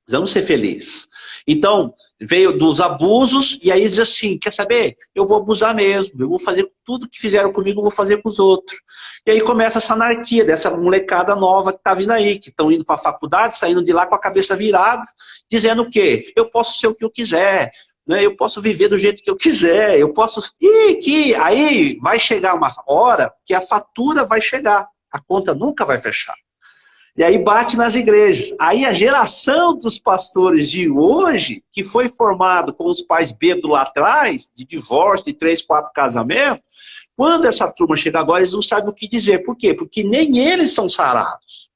Precisamos ser felizes. Então, veio dos abusos, e aí diz assim, quer saber? Eu vou abusar mesmo, eu vou fazer tudo que fizeram comigo, eu vou fazer com os outros. E aí começa essa anarquia dessa molecada nova que está vindo aí, que estão indo para a faculdade, saindo de lá com a cabeça virada, dizendo o quê? Eu posso ser o que eu quiser, né? Eu posso viver do jeito que eu quiser, eu posso... Aí vai chegar uma hora que a fatura vai chegar, a conta nunca vai fechar. E aí bate nas igrejas. Aí a geração dos pastores de hoje, que foi formado com os pais bêbados lá atrás, de divórcio, de 3, 4 casamentos, quando essa turma chega agora, eles não sabem o que dizer. Por quê? Porque nem eles são sarados.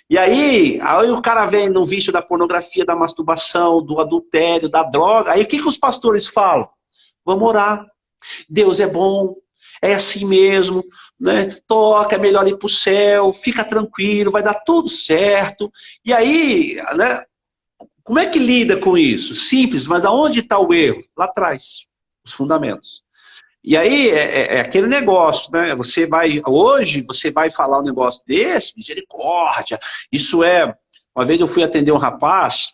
E aí o cara vem no vício da pornografia, da masturbação, do adultério, da droga. Aí o que os pastores falam? Vamos orar. Deus é bom. É assim mesmo, né? Toca, é melhor ir para o céu, fica tranquilo, vai dar tudo certo. E aí, né? Como é que lida com isso? Simples, mas aonde está o erro? Lá atrás, os fundamentos. E aí é aquele negócio, né? Hoje você vai falar um negócio desse, misericórdia. Isso é. Uma vez eu fui atender um rapaz,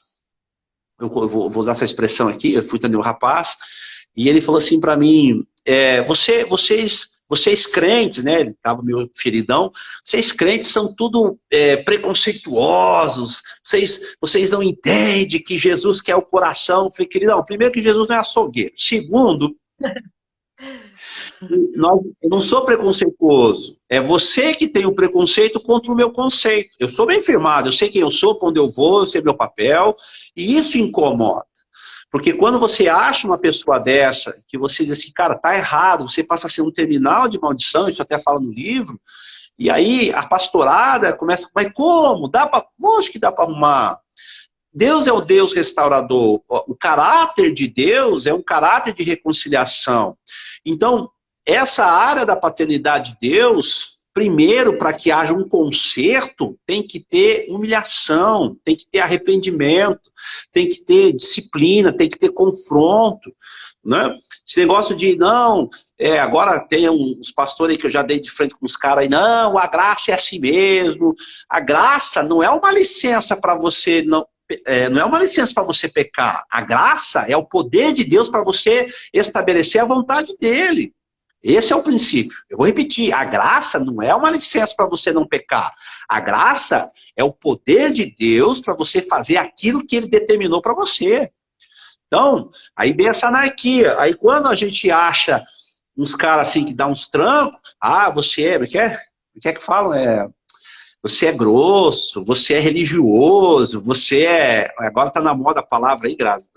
eu vou usar essa expressão aqui, eu fui atender um rapaz, e ele falou assim para mim. Vocês crentes, né? Ele estava meio feridão. Vocês crentes são tudo preconceituosos. Vocês não entendem que Jesus quer o coração. Eu falei, queridão, primeiro que Jesus não é açougueiro. Segundo, eu não sou preconceituoso. É você que tem o preconceito contra o meu conceito. Eu sou bem firmado. Eu sei quem eu sou, para onde eu vou, eu sei meu papel. E isso incomoda. Porque quando você acha uma pessoa dessa, que você diz assim, cara, tá errado, você passa a ser um terminal de maldição, isso até fala no livro, e aí a pastorada começa, mas como? Acho que dá para arrumar. Deus é o Deus restaurador. O caráter de Deus é um caráter de reconciliação. Então, essa área da paternidade de Deus, primeiro, para que haja um conserto, tem que ter humilhação, tem que ter arrependimento, tem que ter disciplina, tem que ter confronto. Né? Esse negócio de, não, agora tem uns pastores aí que eu já dei de frente com os caras aí, não, a graça é assim mesmo. A graça não é uma licença para você não não é uma licença para você pecar. A graça é o poder de Deus para você estabelecer a vontade dele. Esse é o princípio. Eu vou repetir, a graça não é uma licença para você não pecar. A graça é o poder de Deus para você fazer aquilo que ele determinou para você. Então, aí vem essa anarquia. Aí quando a gente acha uns caras assim que dá uns trancos, você é, o que é que falam? Você é grosso, você é religioso, você é... Agora está na moda a palavra aí, Graça.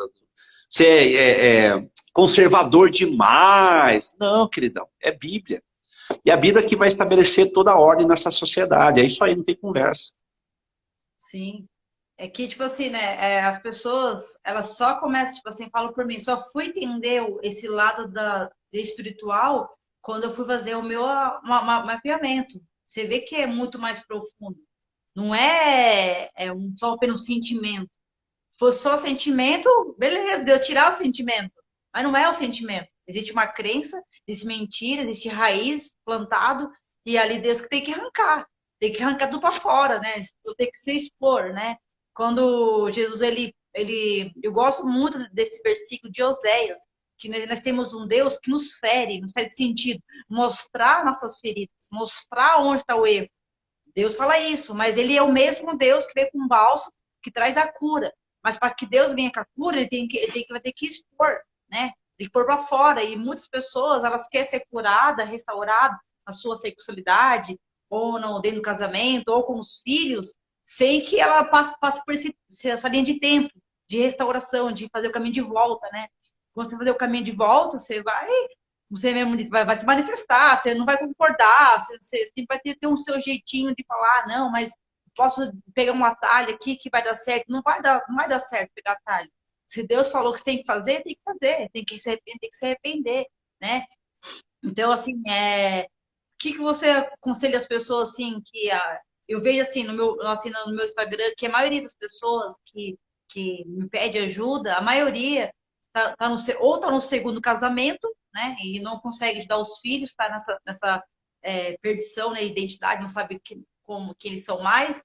Você é conservador demais. Não, queridão, é Bíblia. E a Bíblia que vai estabelecer toda a ordem nessa sociedade. É isso aí, não tem conversa. Sim. É que, tipo assim, né? As pessoas, elas só começam, tipo assim, falam por mim, só fui entender esse lado do espiritual quando eu fui fazer o meu mapeamento. Você vê que é muito mais profundo. Não só apenas um sentimento. Se fosse só sentimento, beleza, Deus tirar o sentimento. Mas não é o sentimento. Existe uma crença, existe mentira, existe raiz plantado, e ali Deus que tem que arrancar. Tem que arrancar tudo para fora, né? Tem que se expor, né? Quando Jesus, eu gosto muito desse versículo de Oséias, que nós temos um Deus que nos fere de sentido, mostrar nossas feridas, mostrar onde está o erro. Deus fala isso, mas ele é o mesmo Deus que veio com um bálsamo, que traz a cura. Mas para que Deus venha com a cura, vai ter que expor, né? Tem que pôr para fora. E muitas pessoas, elas querem ser curadas, restauradas na sua sexualidade, ou no, dentro do casamento, ou com os filhos, sem que ela passe por essa linha de tempo, de restauração, de fazer o caminho de volta, né? Quando você fazer o caminho de volta, você mesmo vai se manifestar, você não vai concordar, você sempre vai ter um seu jeitinho de falar, não, mas posso pegar um atalho aqui que vai dar certo. Não vai dar certo pegar atalho. Se Deus falou que você tem que fazer, tem que fazer, tem que se arrepender, né? Então, assim, o que você aconselha as pessoas, assim, eu vejo, assim, no meu Instagram, que a maioria das pessoas que me pede ajuda, a maioria ou tá no segundo casamento, né, e não consegue ajudar os filhos, tá nessa perdição, né, identidade, não sabe como que eles são mais,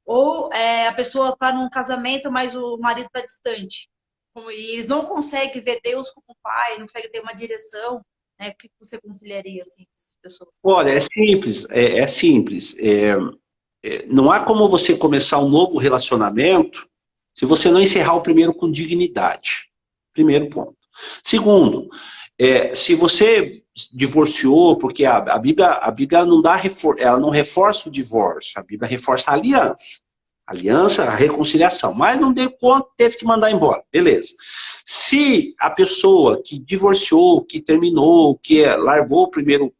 ou a pessoa está num casamento, mas o marido está distante. E eles não conseguem ver Deus como pai, não conseguem ter uma direção, né? O que você aconselharia, assim, essas pessoas? Olha, é simples, é simples. Não há como você começar um novo relacionamento se você não encerrar o primeiro com dignidade. Primeiro ponto. Segundo, se você divorciou, porque a Bíblia não dá ela não reforça o divórcio, a Bíblia reforça a aliança. Aliança, a reconciliação. Mas não deu conta, teve que mandar embora. Beleza. Se a pessoa que divorciou, que terminou, que largou o primeiro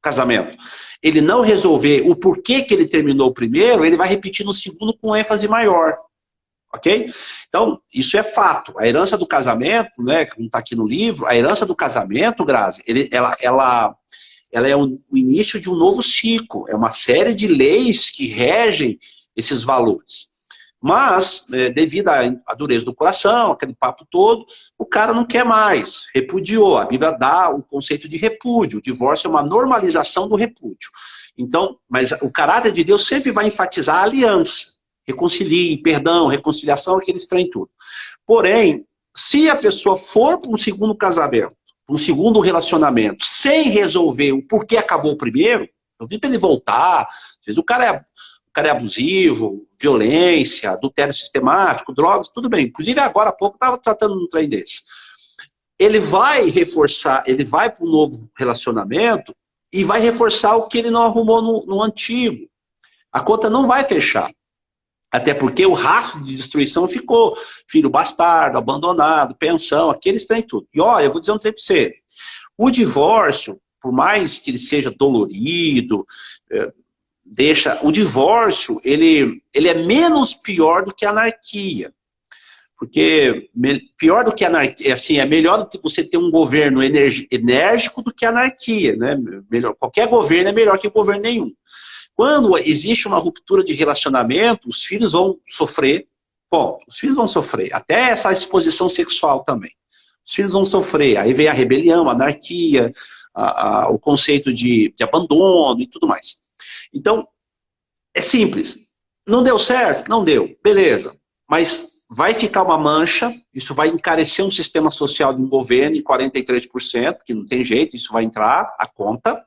casamento, ele não resolver o porquê que ele terminou o primeiro, ele vai repetir no segundo com ênfase maior. Ok? Então, isso é fato. A herança do casamento, né, que não está aqui no livro, a herança do casamento, Grazi, ela é o início de um novo ciclo. É uma série de leis que regem esses valores. Mas, devido à dureza do coração, aquele papo todo, o cara não quer mais, repudiou. A Bíblia dá o conceito de repúdio. O divórcio é uma normalização do repúdio. Então, mas o caráter de Deus sempre vai enfatizar a aliança. Reconcilie, perdão, reconciliação, aquele estranho tudo. Porém, se a pessoa for para um segundo casamento, para um segundo relacionamento, sem resolver o porquê acabou o primeiro, eu vi para ele voltar, às vezes o cara é abusivo, violência, adultério sistemático, drogas, tudo bem. Inclusive agora há pouco eu estava tratando um trem desse. Ele vai reforçar, ele vai para um novo relacionamento e vai reforçar o que ele não arrumou no antigo. A conta não vai fechar. Até porque o rastro de destruição ficou. Filho bastardo, abandonado, pensão, aqueles trem tudo. E olha, eu vou dizer um trem para você. O divórcio, por mais que ele seja dolorido, o divórcio, ele é menos pior do que a anarquia. Porque pior do que a anarquia, assim, é melhor do que você ter um governo enérgico do que a anarquia, né? Qualquer governo é melhor que governo nenhum. Quando existe uma ruptura de relacionamento, os filhos vão sofrer, ponto. Os filhos vão sofrer, até essa exposição sexual também. Os filhos vão sofrer, aí vem a rebelião, a anarquia, o conceito de abandono e tudo mais. Então, é simples. Não deu certo? Não deu. Beleza. Mas vai ficar uma mancha, isso vai encarecer um sistema social de um governo em 43%, que não tem jeito, isso vai entrar a conta.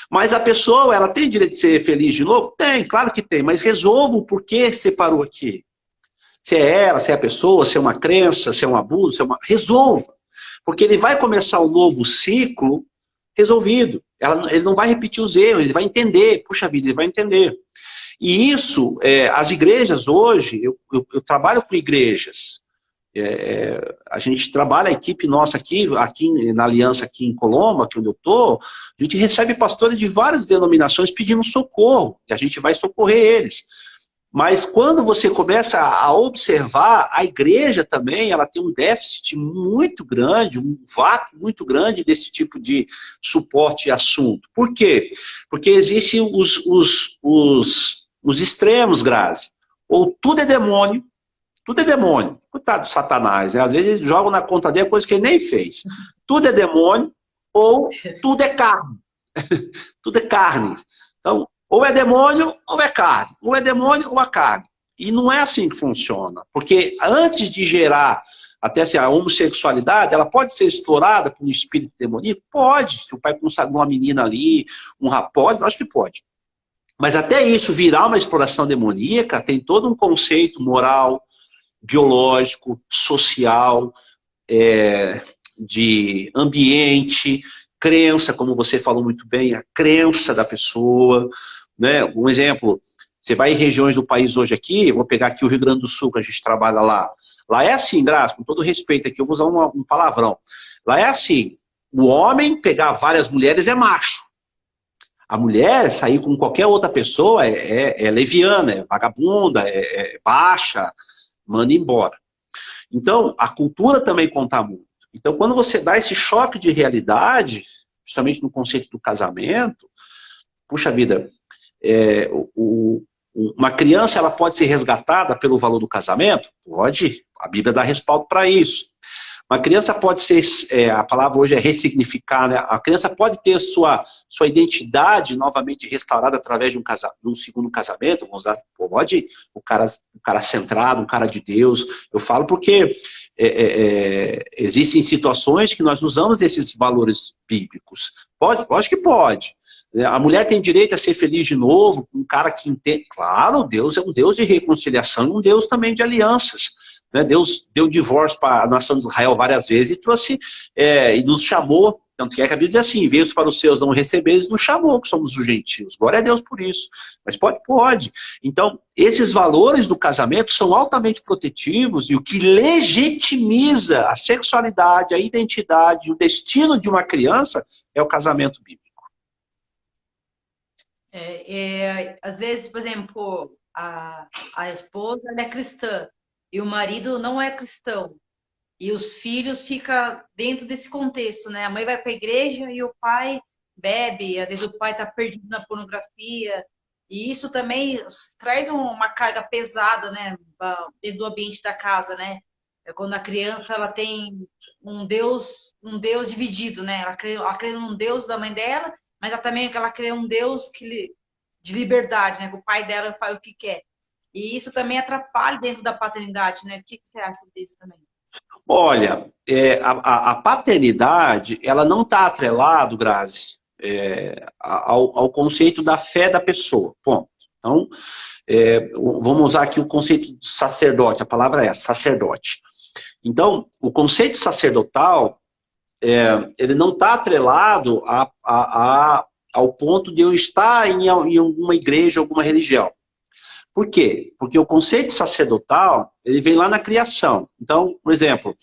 Mas a pessoa, ela tem direito de ser feliz de novo? Tem, claro que tem, mas resolva o porquê separou aqui. Se é ela, se é a pessoa, se é uma crença, se é um abuso, se é uma... Resolva. Porque ele vai começar um novo ciclo resolvido. Ele não vai repetir os erros, ele vai entender. Puxa vida, ele vai entender. E isso, as igrejas hoje, eu trabalho com igrejas. A gente trabalha, a equipe nossa aqui na Aliança aqui em Colombo, aqui onde eu estou, a gente recebe pastores de várias denominações pedindo socorro, e a gente vai socorrer eles. Mas quando você começa a observar, a igreja também, ela tem um déficit muito grande, um vácuo muito grande desse tipo de suporte e assunto. Por quê? Porque existem os extremos, Grazi. Ou tudo é demônio, Coitado do Satanás, né? Às vezes eles jogam na conta dele coisa que ele nem fez. Tudo é demônio, ou tudo é carne. Tudo é carne. Então, ou é demônio ou é carne. Ou é demônio ou é carne. E não é assim que funciona. Porque antes de gerar, até assim, a homossexualidade, ela pode ser explorada por um espírito demoníaco? Pode. Se o pai consagrou uma menina ali, um rapaz, acho que pode. Mas até isso virar uma exploração demoníaca, tem todo um conceito moral, biológico, social, de ambiente, crença, como você falou muito bem, a crença da pessoa, né? Um exemplo, você vai em regiões do país hoje aqui, vou pegar aqui o Rio Grande do Sul, que a gente trabalha lá. Lá é assim, Graça, com todo respeito aqui, eu vou usar um palavrão. Lá é assim, o homem pegar várias mulheres é macho. A mulher sair com qualquer outra pessoa é leviana, é vagabunda, é baixa, manda embora. Então, a cultura também conta muito. Então, quando você dá esse choque de realidade, principalmente no conceito do casamento, puxa vida, uma criança ela pode ser resgatada pelo valor do casamento? Pode. A Bíblia dá respaldo para isso. Uma criança pode ser, a palavra hoje é ressignificar, né? A criança pode ter sua identidade novamente restaurada através de um segundo casamento, vamos usar, pode, o cara centrado, um cara de Deus. Eu falo porque existem situações que nós usamos esses valores bíblicos. Pode? Lógico que pode. A mulher tem direito a ser feliz de novo, um cara que entende. Claro, Deus é um Deus de reconciliação, um Deus também de alianças. Deus deu divórcio para a nação de Israel várias vezes e trouxe, e nos chamou, tanto que a Bíblia diz assim, veio para os seus não receber, ele nos chamou, que somos os gentios. Glória a Deus por isso. Mas pode. Então, esses valores do casamento são altamente protetivos e o que legitimiza a sexualidade, a identidade, o destino de uma criança é o casamento bíblico. Às vezes, por exemplo, a esposa ela é cristã, e o marido não é cristão. E os filhos ficam dentro desse contexto, né? A mãe vai para a igreja e o pai bebe, às vezes o pai está perdido na pornografia. E isso também traz uma carga pesada, né? Dentro do ambiente da casa, né? É quando a criança ela tem um Deus dividido, né? Ela crê num Deus da mãe dela, mas ela crê um Deus de liberdade, né? Que o pai dela faz o que quer. E isso também atrapalha dentro da paternidade, né? O que você acha disso também? Olha, a paternidade, ela não está atrelado, Grazi, ao conceito da fé da pessoa, ponto. Então, vamos usar aqui o conceito de sacerdote, a palavra é essa, sacerdote. Então, o conceito sacerdotal, ele não está atrelado ao ponto de eu estar em alguma igreja, alguma religião. Por quê? Porque o conceito sacerdotal, ele vem lá na criação. Então, por exemplo,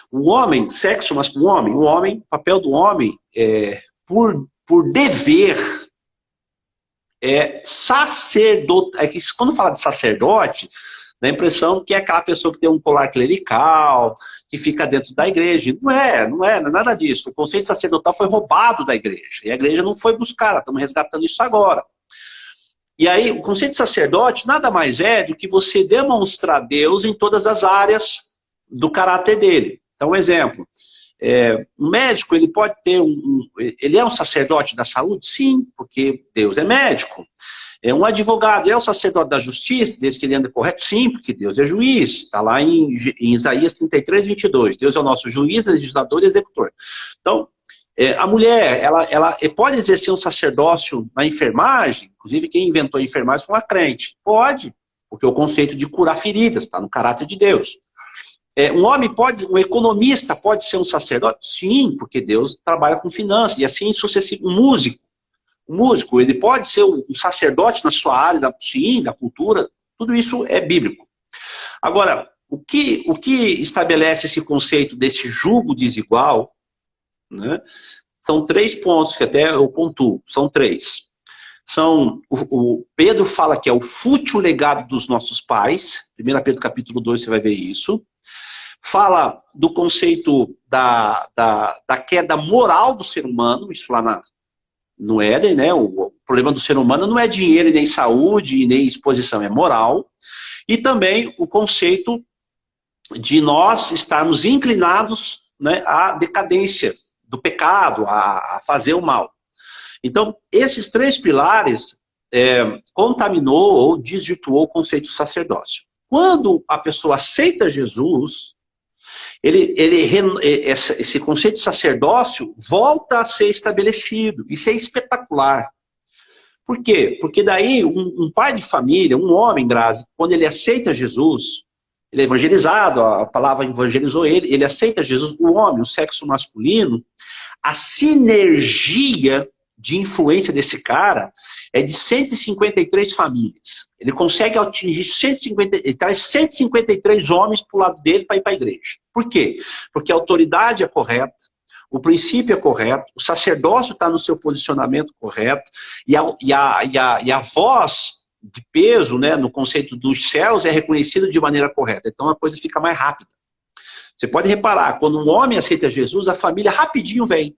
o homem, sexo masculino, o papel do homem, por dever, sacerdote. É que quando fala de sacerdote, dá a impressão que é aquela pessoa que tem um colar clerical, que fica dentro da igreja. Não é nada disso. O conceito sacerdotal foi roubado da igreja. E a igreja não foi buscar, estamos resgatando isso agora. E aí, o conceito de sacerdote nada mais é do que você demonstrar Deus em todas as áreas do caráter dele. Então, um exemplo, um médico, ele pode ter ele é um sacerdote da saúde? Sim, porque Deus é médico. Um advogado é o sacerdote da justiça, desde que ele anda correto? Sim, porque Deus é juiz. Está lá em Isaías 33, 22. Deus é o nosso juiz, legislador e executor. Então, a mulher, ela pode exercer um sacerdócio na enfermagem, inclusive quem inventou a enfermagem foi uma crente. Pode, porque o conceito de curar feridas está no caráter de Deus. Um homem um economista pode ser um sacerdote? Sim, porque Deus trabalha com finanças, e assim sucessivo. Um músico, ele pode ser um sacerdote na sua área, sim, da cultura, tudo isso é bíblico. Agora, o que estabelece esse conceito desse jugo desigual, né, são 3 pontos que até eu pontuo, são 3. O Pedro fala que é o fútil legado dos nossos pais, 1 Pedro capítulo 2 você vai ver isso. Fala do conceito da queda moral do ser humano, isso lá no Éden, né? O problema do ser humano não é dinheiro, nem saúde, nem exposição, é moral. E também o conceito de nós estarmos inclinados, né, à decadência do pecado, a fazer o mal. Então, esses 3 pilares contaminou ou desvirtuou o conceito de sacerdócio. Quando a pessoa aceita Jesus, esse conceito de sacerdócio volta a ser estabelecido. Isso é espetacular. Por quê? Porque daí um pai de família, um homem, Grazi, quando ele aceita Jesus, ele é evangelizado, a palavra evangelizou ele aceita Jesus, o homem, o sexo masculino, a sinergia de influência desse cara é de 153 famílias. Ele consegue atingir 150, ele traz 153 homens para o lado dele para ir para a igreja. Por quê? Porque a autoridade é correta, o princípio é correto, o sacerdócio está no seu posicionamento correto, e a voz de peso, né, no conceito dos céus, é reconhecida de maneira correta. Então a coisa fica mais rápida. Você pode reparar, quando um homem aceita Jesus, a família rapidinho vem.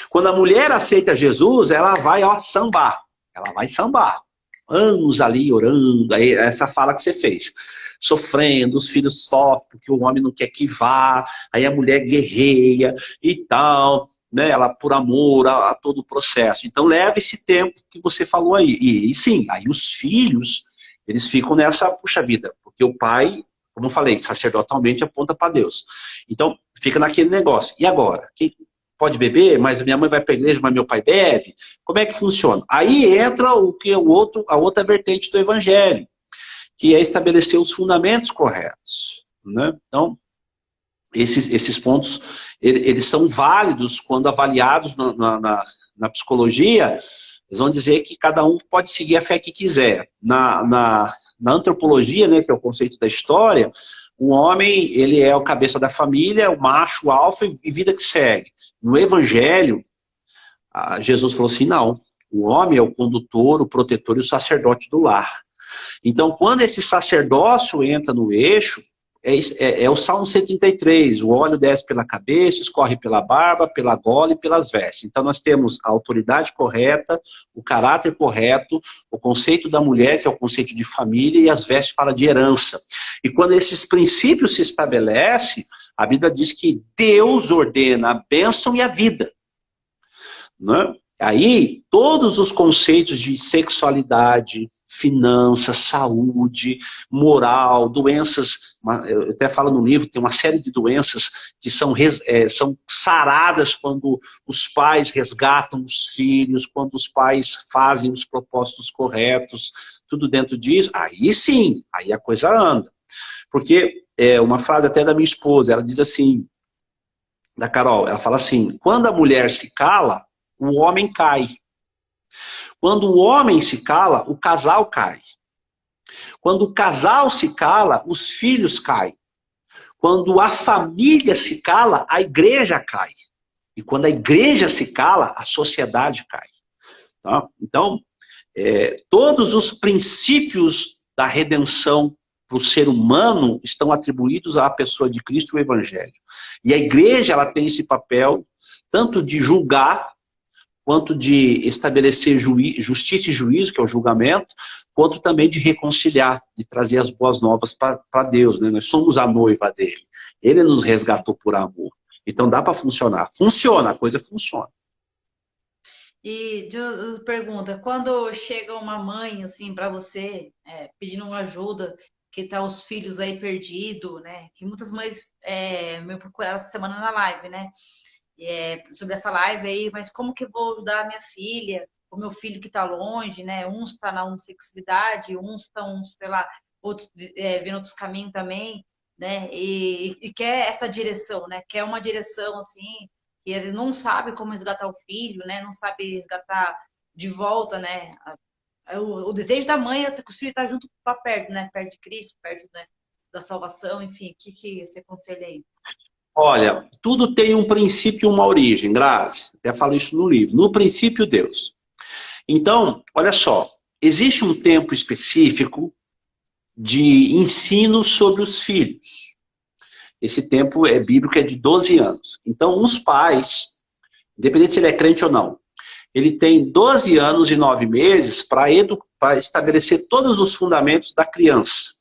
Quando a mulher aceita Jesus, ela vai sambar. Ela vai sambar. Anos ali orando, aí essa fala que você fez. Sofrendo, os filhos sofrem porque o homem não quer que vá, aí a mulher guerreia e tal, né? Ela por amor a todo o processo. Então leva esse tempo que você falou aí. E sim, aí os filhos, eles ficam nessa, puxa vida, porque o pai, como eu falei, sacerdotalmente aponta para Deus. Então fica naquele negócio. E agora? Quem pode beber, mas minha mãe vai para a igreja, mas meu pai bebe? Como é que funciona? Aí entra a outra vertente do evangelho, que é estabelecer os fundamentos corretos, né? Então, esses pontos, eles são válidos quando avaliados na psicologia. Eles vão dizer que cada um pode seguir a fé que quiser. Na antropologia, né, que é o conceito da história, o homem, ele é o cabeça da família, o macho, o alfa, e vida que segue. No evangelho, Jesus falou assim, não, o homem é o condutor, o protetor e o sacerdote do lar. Então, quando esse sacerdócio entra no eixo, é o Salmo 133, o óleo desce pela cabeça, escorre pela barba, pela gola e pelas vestes. Então, nós temos a autoridade correta, o caráter correto, o conceito da mulher, que é o conceito de família, e as vestes fala de herança. E quando esses princípios se estabelecem, a Bíblia diz que Deus ordena a bênção e a vida, né? Aí, todos os conceitos de sexualidade, finanças, saúde, moral, doenças, eu até falo no livro, tem uma série de doenças que são saradas quando os pais resgatam os filhos, quando os pais fazem os propósitos corretos, tudo dentro disso, aí sim, aí a coisa anda. Porque, uma frase até da minha esposa, ela diz assim, da Carol, ela fala assim, quando a mulher se cala, o homem cai. Quando o homem se cala, o casal cai. Quando o casal se cala, os filhos caem. Quando a família se cala, a igreja cai. E quando a igreja se cala, a sociedade cai. Tá? Então, todos os princípios da redenção para o ser humano estão atribuídos à pessoa de Cristo e o Evangelho. E a igreja, ela tem esse papel tanto de julgar, quanto de estabelecer justiça e juízo, que é o julgamento, quanto também de reconciliar, de trazer as boas novas para Deus, né? Nós somos a noiva dele. Ele nos resgatou por amor. Então dá para funcionar. Funciona, a coisa funciona. Pergunta, quando chega uma mãe assim para você pedindo uma ajuda, que tá os filhos aí perdidos, né? Que muitas mães me procuraram essa semana na live, né? Sobre essa live aí, mas como que eu vou ajudar a minha filha, o meu filho que está longe, né? Uns está na homossexualidade, uns estão, sei lá, outros vendo outros caminhos também, né? E quer essa direção, né? Quer uma direção assim, que ele não sabe como resgatar o filho, né? Não sabe resgatar de volta, né? O desejo da mãe é que os filhos estão junto para perto, né? Perto de Cristo, perto, né? Da salvação, enfim, o que você aconselha aí? Olha, tudo tem um princípio e uma origem, Grazi. Até falo isso no livro. No princípio, Deus. Então, olha só, existe um tempo específico de ensino sobre os filhos. Esse tempo é bíblico, é de 12 anos. Então, os pais, independente se ele é crente ou não, ele tem 12 anos e 9 meses para estabelecer todos os fundamentos da criança.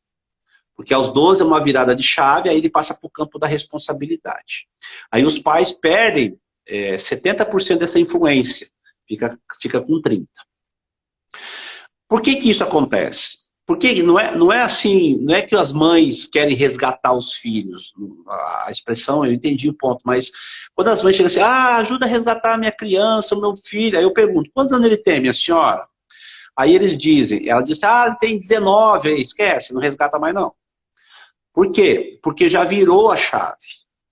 Porque aos 12 é uma virada de chave, aí ele passa para o campo da responsabilidade. Aí os pais perdem 70% dessa influência, fica com 30%. Por que que isso acontece? Porque não é assim, não é que as mães querem resgatar os filhos. A expressão, eu entendi o ponto, mas quando as mães chegam assim, ajuda a resgatar a minha criança, o meu filho, aí eu pergunto, quantos anos ele tem, minha senhora? Aí ela diz, ele tem 19, aí esquece, não resgata mais não. Por quê? Porque já virou a chave,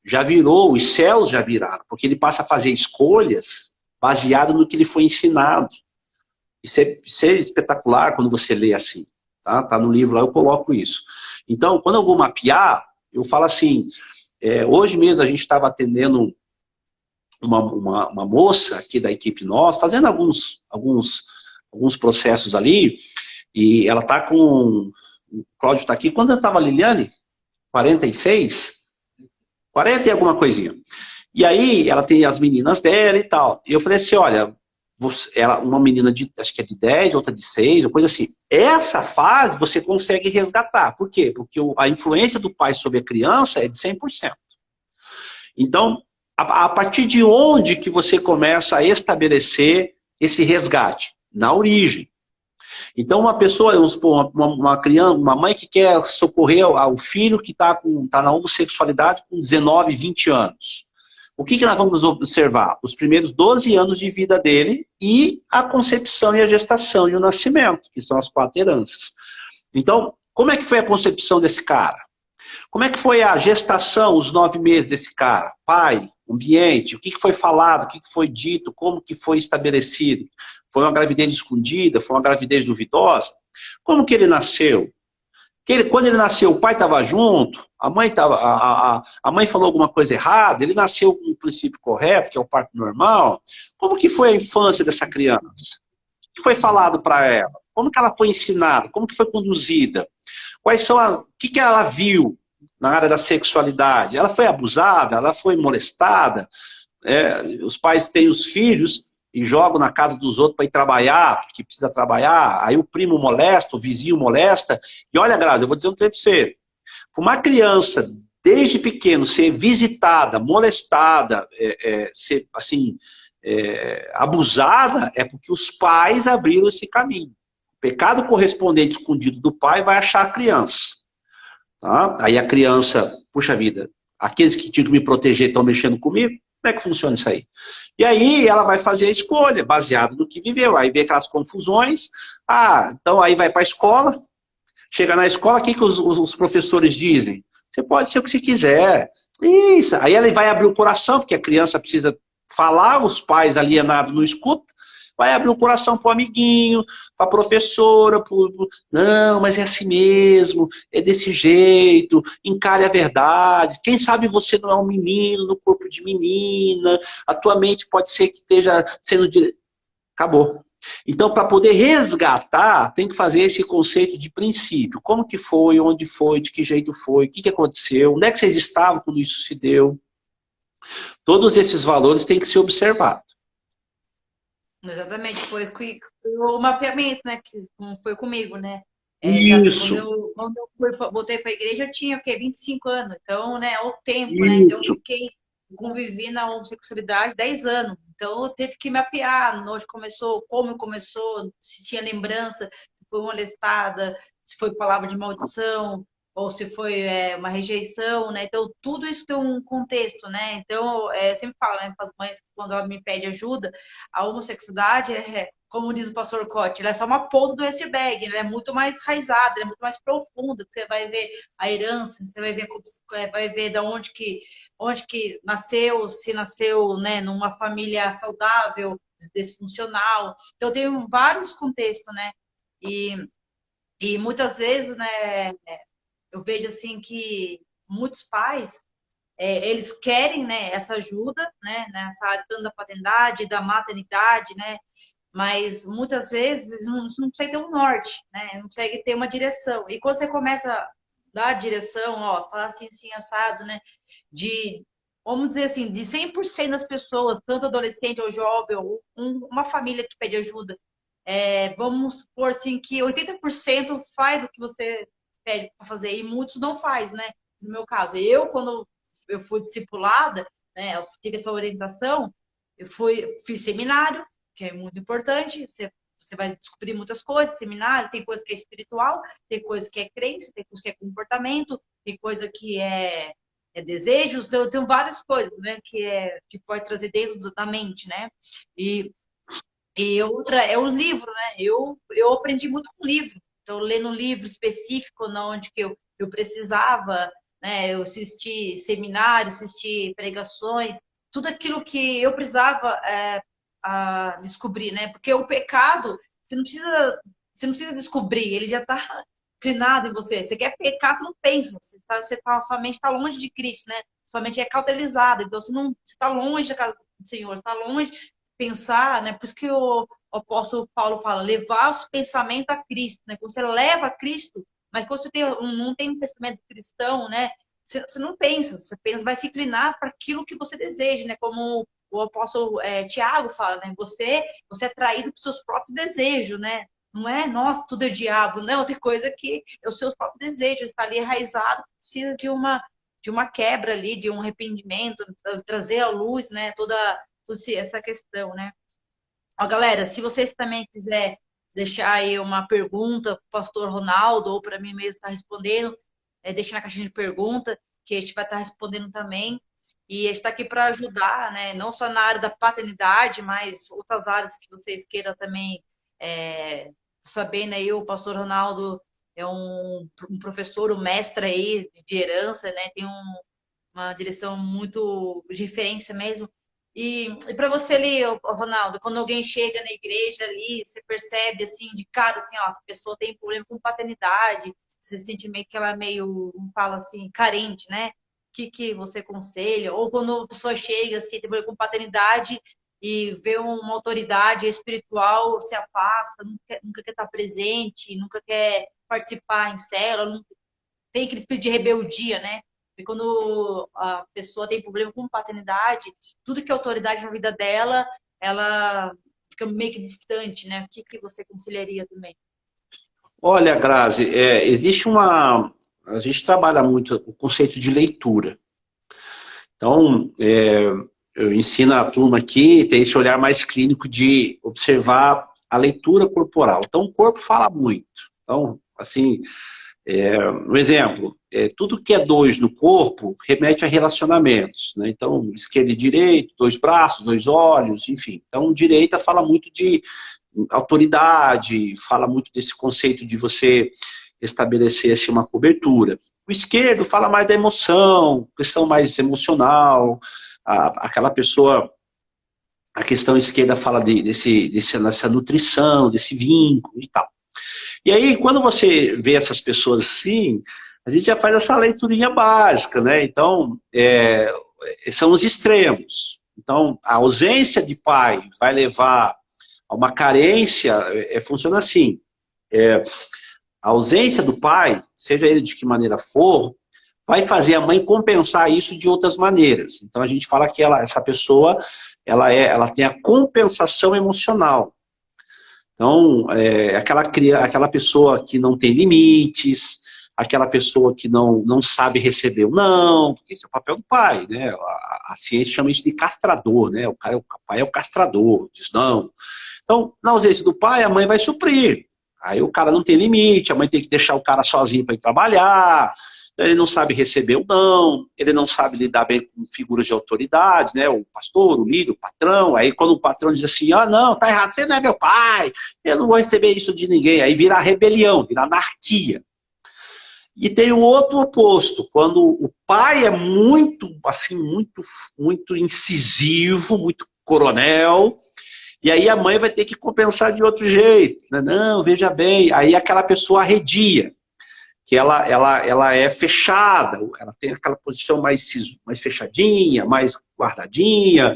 já virou, os céus já viraram, porque ele passa a fazer escolhas baseado no que ele foi ensinado. Isso é espetacular quando você lê assim. Tá no livro lá, eu coloco isso. Então, quando eu vou mapear, eu falo assim, hoje mesmo a gente estava atendendo uma moça aqui da equipe nossa, fazendo alguns processos ali, e ela está com, o Cláudio está aqui, quando eu estava, Liliane? 46? 40 e alguma coisinha. E aí, ela tem as meninas dela e tal. E eu falei assim, olha, uma menina acho que é de 10, outra de 6, ou coisa assim. Essa fase você consegue resgatar. Por quê? Porque a influência do pai sobre a criança é de 100%. Então, a partir de onde que você começa a estabelecer esse resgate? Na origem. Então, uma pessoa, uma criança, uma mãe que quer socorrer ao filho que está na homossexualidade com 19, 20 anos. O que nós vamos observar? Os primeiros 12 anos de vida dele e a concepção e a gestação e o nascimento, que são as 4 heranças. Então, como é que foi a concepção desse cara? Como é que foi a gestação, os 9 meses desse cara? Pai, ambiente, o que foi falado, o que foi dito, como que foi estabelecido? Foi uma gravidez escondida? Foi uma gravidez duvidosa? Como que ele nasceu? Quando ele nasceu, o pai estava junto, a mãe falou alguma coisa errada, ele nasceu com o princípio correto, que é o parto normal. Como que foi a infância dessa criança? O que foi falado para ela? Como que ela foi ensinada? Como que foi conduzida? O que ela viu na área da sexualidade? Ela foi abusada? Ela foi molestada? Os pais têm os filhos e jogam na casa dos outros para ir trabalhar, porque precisa trabalhar, aí o primo molesta, o vizinho molesta, e olha, Grazi, eu vou dizer um trem para você, para uma criança, desde pequeno, ser visitada, molestada, ser, assim, abusada, é porque os pais abriram esse caminho. O pecado correspondente escondido do pai vai achar a criança. Tá? Aí a criança, puxa vida, aqueles que tinham que me proteger estão mexendo comigo, como é que funciona isso aí? E aí ela vai fazer a escolha, baseado no que viveu. Aí vê aquelas confusões. Então aí vai para a escola. Chega na escola, o que os professores dizem? Você pode ser o que você quiser. Isso. Aí ela vai abrir o coração, porque a criança precisa falar, os pais alienados não escutam. Vai abrir o coração para o amiguinho, para a professora. Não, mas é assim mesmo, é desse jeito, encare a verdade. Quem sabe você não é um menino no corpo de menina, a tua mente pode ser que esteja sendo... Acabou. Então, para poder resgatar, tem que fazer esse conceito de princípio. Como que foi, onde foi, de que jeito foi, o que aconteceu, onde é que vocês estavam quando isso se deu. Todos esses valores têm que ser observados. Exatamente, foi o mapeamento, né? Que foi comigo, né? Isso. Quando eu voltei para a igreja, eu tinha o quê? 25 anos. Então, né, o tempo, né? Então, eu Isso. convivi na homossexualidade 10 anos. Então, teve que mapear onde começou, como começou, se tinha lembrança, se foi molestada, se foi palavra de maldição, ou se foi uma rejeição, né? Então, tudo isso tem um contexto, né? Então, sempre falo, né, para as mães, quando ela me pede ajuda, a homossexualidade como diz o pastor Cote, ela é só uma ponta do iceberg, ela é muito mais raizada, ela é muito mais profunda, que você vai ver a herança, você vai ver da onde que nasceu, se nasceu, né, numa família saudável, desfuncional. Então, tem vários contextos, né? E, e muitas vezes, né, eu vejo assim que muitos pais eles querem, né, essa ajuda, né, nessa área tanto da paternidade, da maternidade, né, mas muitas vezes não consegue ter um norte, né, não consegue ter uma direção. E quando você começa a dar a direção, ó, falar assim, assim, assado, né, de, vamos dizer assim, de 100% das pessoas, tanto adolescente ou jovem, ou uma família que pede ajuda, vamos supor assim que 80% faz o que você pede para fazer e muitos não faz, né? No meu caso, quando eu fui discipulada, né, eu tive essa orientação, fiz seminário, que é muito importante, você vai descobrir muitas coisas, seminário, tem coisa que é espiritual, tem coisa que é crença, tem coisa que é comportamento, tem coisa que é desejos, então, tem várias coisas, né, que pode trazer dentro da mente, né, e outra é o livro, né? Eu aprendi muito com livro. Então, lendo um livro específico, onde que eu precisava, né? Eu assisti seminários, assisti pregações, tudo aquilo que eu precisava a descobrir, né? Porque o pecado, você não precisa descobrir, ele já está inclinado em você. Você quer pecar, você não pensa, sua mente está longe de Cristo, né? Sua mente é cauterizada, então você está longe da casa do Senhor, está longe pensar, né? Por isso que o apóstolo Paulo fala, levar os pensamentos a Cristo, né? Quando você leva a Cristo, mas quando você não tem um pensamento cristão, né? Você não pensa, você apenas vai se inclinar para aquilo que você deseja, né? Como o apóstolo Tiago fala, né? Você é traído por seus próprios desejos, né? Não é, nossa, tudo é diabo, não, tem coisa que é os seus próprios desejos, está ali enraizado, precisa de uma quebra ali, de um arrependimento, trazer à luz, né? Toda essa questão, né? Ó, galera, se vocês também quiser deixar aí uma pergunta para o pastor Ronaldo ou para mim mesmo estar respondendo, deixa na caixinha de pergunta, que a gente vai estar respondendo também. E a gente está aqui para ajudar, né? Não só na área da paternidade, mas outras áreas que vocês queiram também saber, né? O pastor Ronaldo é um professor, um mestre aí de herança, né? Tem uma direção muito de referência mesmo. E para você ali, Ronaldo, quando alguém chega na igreja ali, você percebe assim, de cara, assim, ó, a pessoa tem problema com paternidade, você sente meio que ela é meio, não fala assim, carente, né? O que você aconselha? Ou quando a pessoa chega assim, tem problema com paternidade e vê uma autoridade espiritual, se afasta, nunca quer estar presente, nunca quer participar em célula, tem aquele espírito de rebeldia, né? E quando a pessoa tem problema com paternidade, tudo que é autoridade na vida dela, ela fica meio que distante, né? O que você aconselharia também? Olha, Grazi, existe uma... A gente trabalha muito o conceito de leitura. Então, eu ensino a turma aqui, tem esse olhar mais clínico de observar a leitura corporal. Então, o corpo fala muito. Então, assim, um exemplo, tudo que é dois no corpo remete a relacionamentos, né? Então, esquerdo e direito, dois braços, dois olhos, enfim. Então, direita fala muito de autoridade, fala muito desse conceito de você estabelecer assim, uma cobertura. O esquerdo fala mais da emoção, questão mais emocional, aquela pessoa, a questão esquerda fala dessa nutrição, desse vínculo e tal. E aí, quando você vê essas pessoas assim, a gente já faz essa leiturinha básica, né? Então, são os extremos. Então, a ausência de pai vai levar a uma carência, funciona assim. A ausência do pai, seja ele de que maneira for, vai fazer a mãe compensar isso de outras maneiras. Então, a gente fala que essa pessoa, ela tem a compensação emocional. Então, aquela pessoa que não tem limites, aquela pessoa que não sabe receber o não, porque esse é o papel do pai, né? A ciência chama isso de castrador, né? O pai é o castrador, diz não. Então, na ausência do pai, a mãe vai suprir. Aí o cara não tem limite, a mãe tem que deixar o cara sozinho para ir trabalhar, ele não sabe receber o não, ele não sabe lidar bem com figuras de autoridade, né? O pastor, o líder, o patrão. Aí quando o patrão diz assim, não, tá errado, você não é meu pai, eu não vou receber isso de ninguém. Aí vira rebelião, vira anarquia. E tem o outro oposto, quando o pai é muito, assim, muito incisivo, muito coronel, e aí a mãe vai ter que compensar de outro jeito. Né? Não, veja bem. Aí aquela pessoa arredia, que ela é fechada, ela tem aquela posição mais fechadinha, mais guardadinha,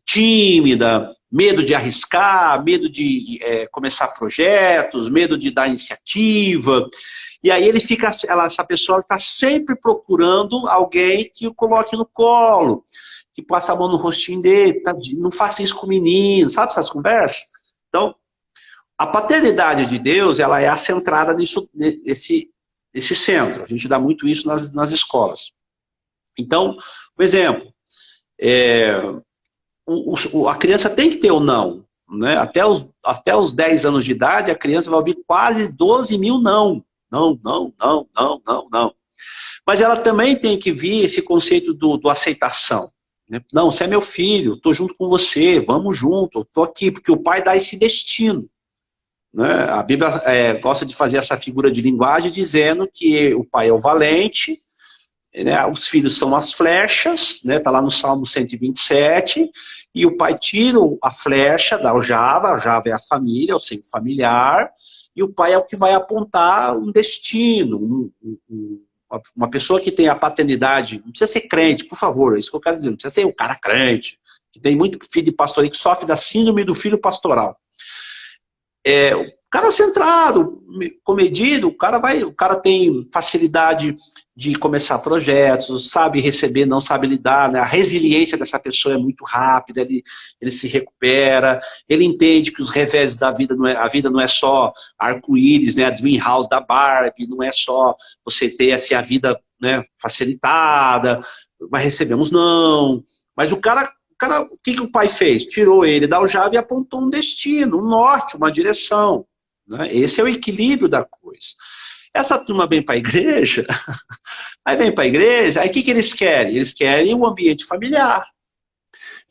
tímida, medo de arriscar, medo de começar projetos, medo de dar iniciativa. E aí essa pessoa está sempre procurando alguém que o coloque no colo, que passa a mão no rostinho dele, não faça isso com o menino, sabe essas conversas? Então, a paternidade de Deus, ela é centrada nesse centro. A gente dá muito isso nas escolas. Então, por exemplo, a criança tem que ter o não. Né? Até os 10 anos de idade, a criança vai ouvir quase 12 mil não. Não, não, não, não, não, não. Mas ela também tem que vir esse conceito do aceitação. Né? Não, você é meu filho, estou junto com você, vamos junto, estou aqui, porque o pai dá esse destino. Né? A Bíblia gosta de fazer essa figura de linguagem dizendo que o pai é o valente, né? Os filhos são as flechas, né? Tá lá no Salmo 127, e o pai tira a flecha da aljava é a família, é o seio familiar, e o pai é o que vai apontar um destino, uma pessoa que tem a paternidade, não precisa ser crente, por favor, é isso que eu quero dizer, não precisa ser um cara crente, que tem muito filho de pastor que sofre da síndrome do filho pastoral. O cara centrado, comedido, o cara tem facilidade de começar projetos, sabe receber, não sabe lidar, né? A resiliência dessa pessoa é muito rápida, ele se recupera, ele entende que os reveses da vida, a vida não é só arco-íris, né? A Dream House da Barbie, não é só você ter assim, a vida, né, facilitada, mas recebemos não, mas o que o pai fez? Tirou ele da aljava e apontou um destino, um norte, uma direção. Né? Esse é o equilíbrio da coisa. Essa turma vem para a igreja, aí o que eles querem? Eles querem um ambiente familiar.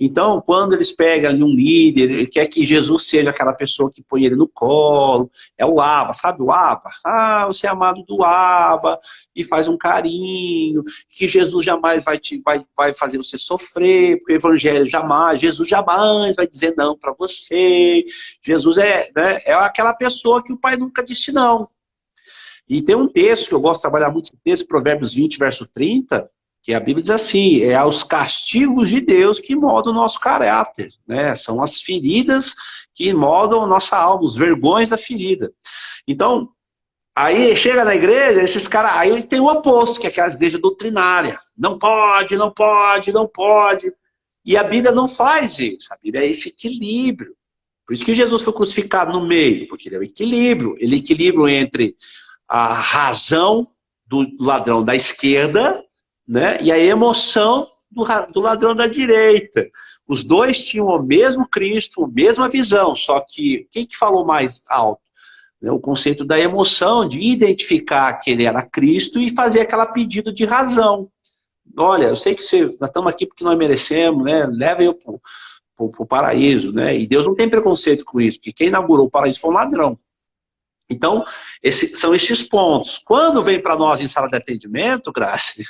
Então, quando eles pegam um líder, ele quer que Jesus seja aquela pessoa que põe ele no colo, é o Abba, sabe o Abba? Você é amado do Abba, e faz um carinho, que Jesus jamais vai fazer você sofrer, porque o evangelho Jesus jamais vai dizer não para você, Jesus é aquela pessoa que o pai nunca disse não. E tem um texto, que eu gosto de trabalhar muito esse texto, Provérbios 20, verso 30, que a Bíblia diz assim, é aos castigos de Deus que moldam o nosso caráter, né? São as feridas que moldam a nossa alma, os vergões da ferida. Então, aí chega na igreja, esses caras, aí tem o oposto, que é aquelas igrejas doutrinárias. Não pode, não pode, não pode. E a Bíblia não faz isso, a Bíblia é esse equilíbrio. Por isso que Jesus foi crucificado no meio, porque ele é o equilíbrio. Ele é o equilíbrio entre a razão do ladrão da esquerda, né, e a emoção do ladrão da direita. Os dois tinham o mesmo Cristo, a mesma visão, só que quem que falou mais alto? O conceito da emoção, de identificar que ele era Cristo e fazer aquela pedido de razão. Olha, eu sei que nós estamos aqui porque nós merecemos, né? Leva eu para o paraíso, né? E Deus não tem preconceito com isso, porque quem inaugurou o paraíso foi um ladrão. Então, são esses pontos. Quando vem para nós em sala de atendimento, Graça,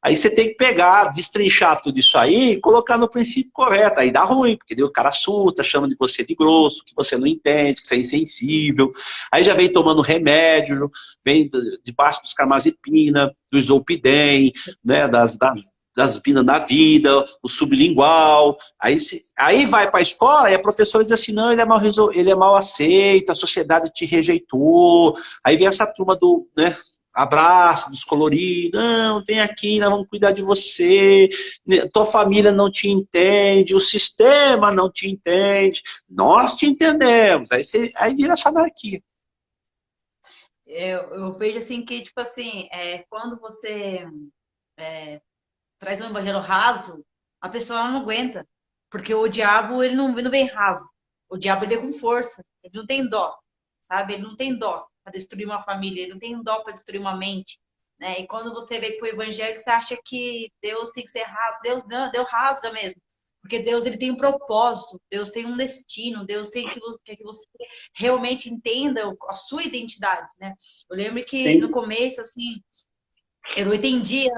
aí você tem que pegar, destrinchar tudo isso aí e colocar no princípio correto. Aí dá ruim, porque o cara surta, chama de você de grosso, que você não entende, que você é insensível. Aí já vem tomando remédio, vem debaixo dos carbamazepina, do Zolpidem, né, das vidas na vida, o sublingual. Aí vai para a escola e a professora diz assim, não, ele é mal aceito, a sociedade te rejeitou. Aí vem essa turma do, né, abraço, dos coloridos, não, vem aqui, nós vamos cuidar de você, tua família não te entende, o sistema não te entende, nós te entendemos. Aí vira essa anarquia. eu vejo assim que, tipo assim, quando você traz um evangelho raso, a pessoa não aguenta. Porque o diabo, ele não vem raso. O diabo, ele vem com força. Ele não tem dó, sabe? Ele não tem dó para destruir uma família. Ele não tem dó para destruir uma mente. Né? E quando você vem para o evangelho, você acha que Deus tem que ser raso. Deus não, Deus rasga mesmo. Porque Deus, ele tem um propósito. Deus tem um destino. Deus tem quer que você realmente entenda a sua identidade, né? Eu lembro que no Tem, começo, assim, eu não entendia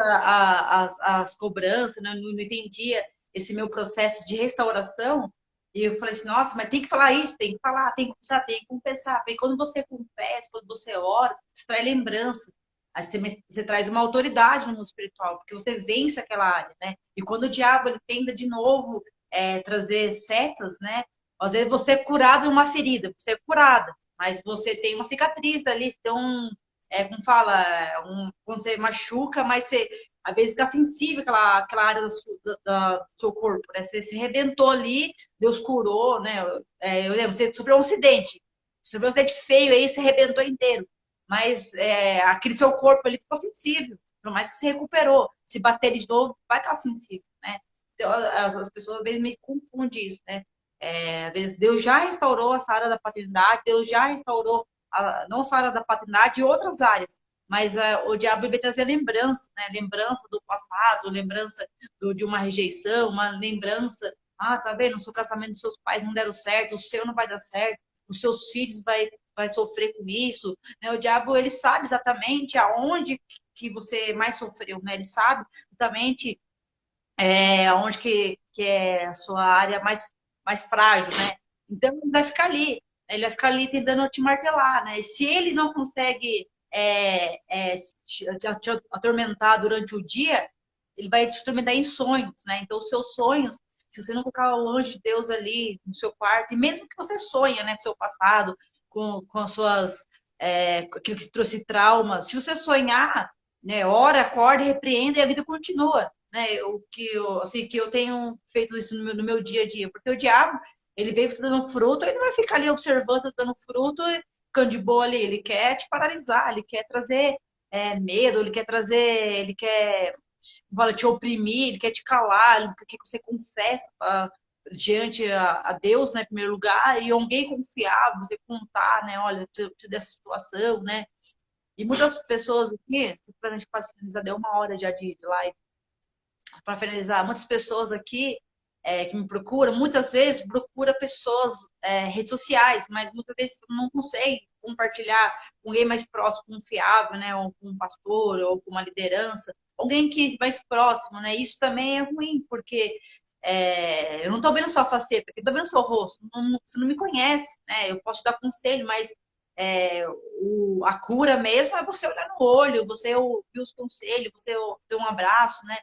as cobranças, né? Não entendia esse meu processo de restauração. E eu falei assim, nossa, mas tem que falar isso, tem que falar, tem que confessar, tem que confessar. Porque quando você confessa, quando você ora, você traz lembrança. Aí você traz uma autoridade no mundo espiritual, porque você vence aquela área, né? E quando o diabo ele tenta de novo trazer setas, né? Às vezes você é curado de uma ferida, você é curada, mas você tem uma cicatriz ali, você tem como fala, quando você machuca, mas você às vezes fica sensível aquela área do seu corpo, né? Você se rebentou ali, Deus curou, né? Eu lembro, você sofreu um acidente feio aí, você rebentou inteiro. Mas aquele seu corpo ali ficou sensível, por mais que se recuperou. Se bater de novo, vai estar sensível, né? Então, as pessoas às vezes me confundem isso, né? Às vezes Deus já restaurou essa área da paternidade, Deus já restaurou não só a área da paternidade, e outras áreas. Mas o diabo vai trazer lembrança, né? Lembrança do passado, lembrança de uma rejeição, uma lembrança. Ah, tá vendo? O seu casamento dos seus pais não deram certo, o seu não vai dar certo, os seus filhos vai sofrer com isso. Né? O diabo, ele sabe exatamente aonde que você mais sofreu, né? Ele sabe exatamente onde que é a sua área mais frágil, né? Então, ele vai ficar ali. Ele vai ficar ali tentando te martelar, né? E se ele não consegue te atormentar durante o dia, ele vai te atormentar em sonhos, né? Então, os seus sonhos, se você não colocar o anjo de Deus ali no seu quarto, e mesmo que você sonha, né, com o seu passado, com as suas, aquilo que trouxe trauma, se você sonhar, né, ora, acorda, repreenda e a vida continua, né? Assim, que eu tenho feito isso no meu dia a dia, porque o diabo, ele veio você dando fruto, ele não vai ficar ali observando, dando fruto, ficando de boa ali, ele quer te paralisar, ele quer trazer medo, ele quer te oprimir, ele quer te calar, ele quer que você confesse diante a Deus, né, em primeiro lugar, e alguém confiar, você contar, né, olha, eu preciso dessa situação, né, e muitas pessoas aqui, para a gente quase finalizar, deu uma hora já de live, para finalizar, muitas pessoas aqui que me procuram, muitas vezes procura pessoas redes sociais, mas muitas vezes não consegue compartilhar com alguém mais próximo, confiável, né? Ou com um pastor, ou com uma liderança, alguém que é mais próximo, né? Isso também é ruim, porque eu não estou vendo sua faceta, eu estou vendo seu rosto, você não me conhece, né? Eu posso te dar conselho, mas a cura mesmo é você olhar no olho, você ouvir os conselhos, você ter um abraço, né?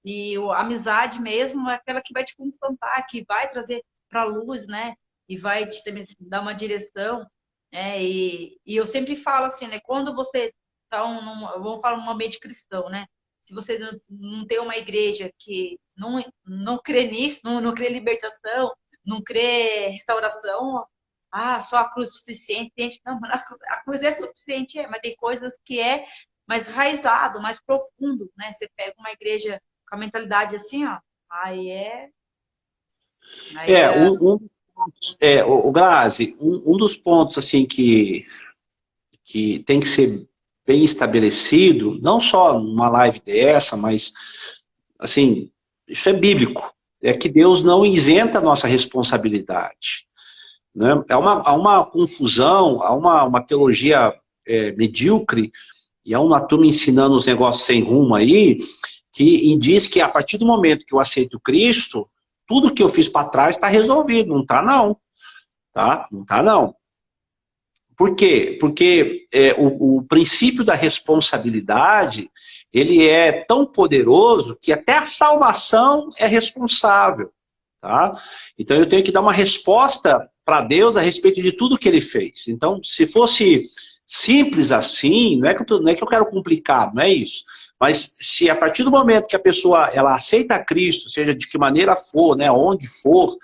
E a amizade mesmo é aquela que vai te confrontar, que vai trazer para a luz, né? E vai te dar uma direção. E eu sempre falo assim, né? Quando você está vamos falar um ambiente cristão, né? Se você não tem uma igreja que não crê nisso, não crê em libertação, não crê em restauração, só a cruz é suficiente. Não, a cruz é suficiente, mas tem coisas que é mais raizado, mais profundo, né? Você pega uma igreja com a mentalidade assim, ó, aí é. Aí é, é. o Grazi, um dos pontos assim que tem que ser bem estabelecido, não só numa live dessa, mas assim, isso é bíblico, é que Deus não isenta a nossa responsabilidade. Né? Há uma confusão, há uma teologia medíocre, e há uma turma ensinando os negócios sem rumo aí, que diz que a partir do momento que eu aceito Cristo, tudo que eu fiz para trás está resolvido. Não está não. Tá? Não está não. Por quê? Porque o princípio da responsabilidade, ele é tão poderoso que até a salvação é responsável. Tá? Então eu tenho que dar uma resposta para Deus a respeito de tudo que ele fez. Então, se fosse simples assim, não é que eu quero complicar, não é isso. Mas se a partir do momento que a pessoa ela aceita Cristo, seja de que maneira for, né, onde for,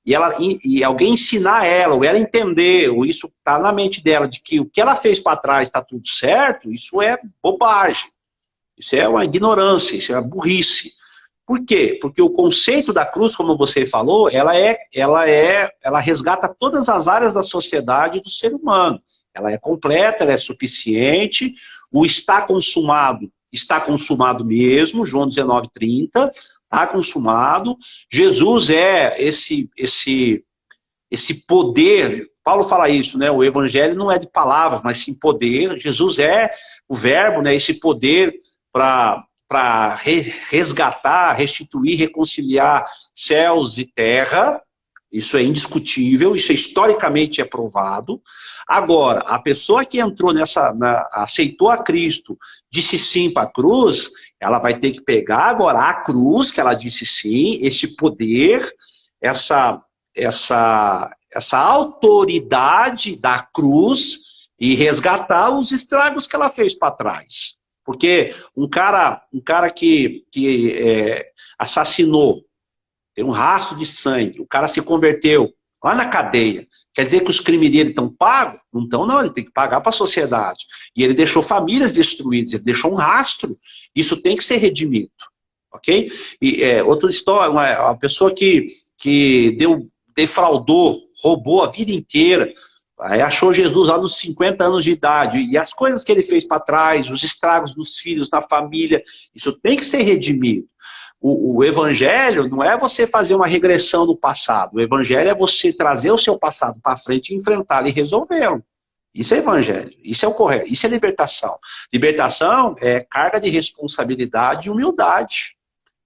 e alguém ensinar ela, ou ela entender, ou isso está na mente dela, de que o que ela fez para trás está tudo certo, isso é bobagem. Isso é uma ignorância, isso é uma burrice. Por quê? Porque o conceito da cruz, como você falou, ela resgata todas as áreas da sociedade e do ser humano. Ela é completa, ela é suficiente, o está consumado mesmo, João 19:30, está consumado. Jesus é esse poder, Paulo fala isso, né? O evangelho não é de palavras, mas sim poder. Jesus é o verbo, né? Esse poder para resgatar, restituir, reconciliar céus e terra. Isso é indiscutível, isso historicamente é provado. Agora, a pessoa que entrou aceitou a Cristo, disse sim para a cruz, ela vai ter que pegar agora a cruz, que ela disse sim, esse poder, essa autoridade da cruz e resgatar os estragos que ela fez para trás. Porque um cara que assassinou, tem um rastro de sangue, o cara se converteu lá na cadeia, quer dizer que os crimes dele estão pagos? Não estão, não, ele tem que pagar para a sociedade. E ele deixou famílias destruídas, ele deixou um rastro, isso tem que ser redimido, ok? E outra história, uma pessoa que defraudou, roubou a vida inteira, aí achou Jesus lá nos 50 anos de idade, e as coisas que ele fez para trás, os estragos dos filhos, na família, isso tem que ser redimido. O evangelho não é você fazer uma regressão no passado, o evangelho é você trazer o seu passado para frente, enfrentá-lo e resolvê-lo. Isso é evangelho, isso é o correto, isso é libertação. Libertação é carga de responsabilidade e humildade.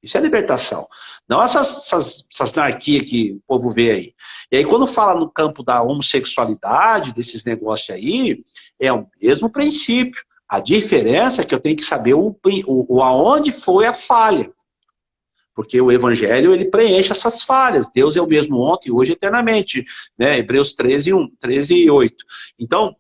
Isso é libertação. Não essas anarquias que o povo vê aí. E aí, quando fala no campo da homossexualidade, desses negócios aí, é o mesmo princípio. A diferença é que eu tenho que saber aonde foi a falha. Porque o evangelho, ele preenche essas falhas. Deus é o mesmo ontem, hoje, eternamente. Né? Hebreus 13:8. Então,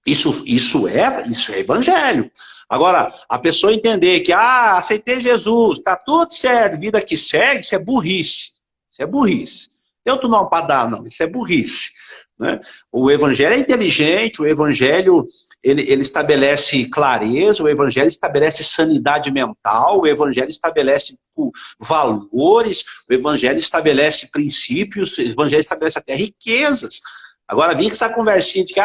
isso é evangelho. Agora, a pessoa entender que, aceitei Jesus, tá tudo certo, vida que segue, isso é burrice. Isso é burrice. Tem outro nome para dar, não, isso é burrice. Né? O evangelho é inteligente, o evangelho ele estabelece clareza, o evangelho estabelece sanidade mental, o evangelho estabelece valores, o evangelho estabelece princípios, o evangelho estabelece até riquezas. Agora, vim com essa conversinha de que,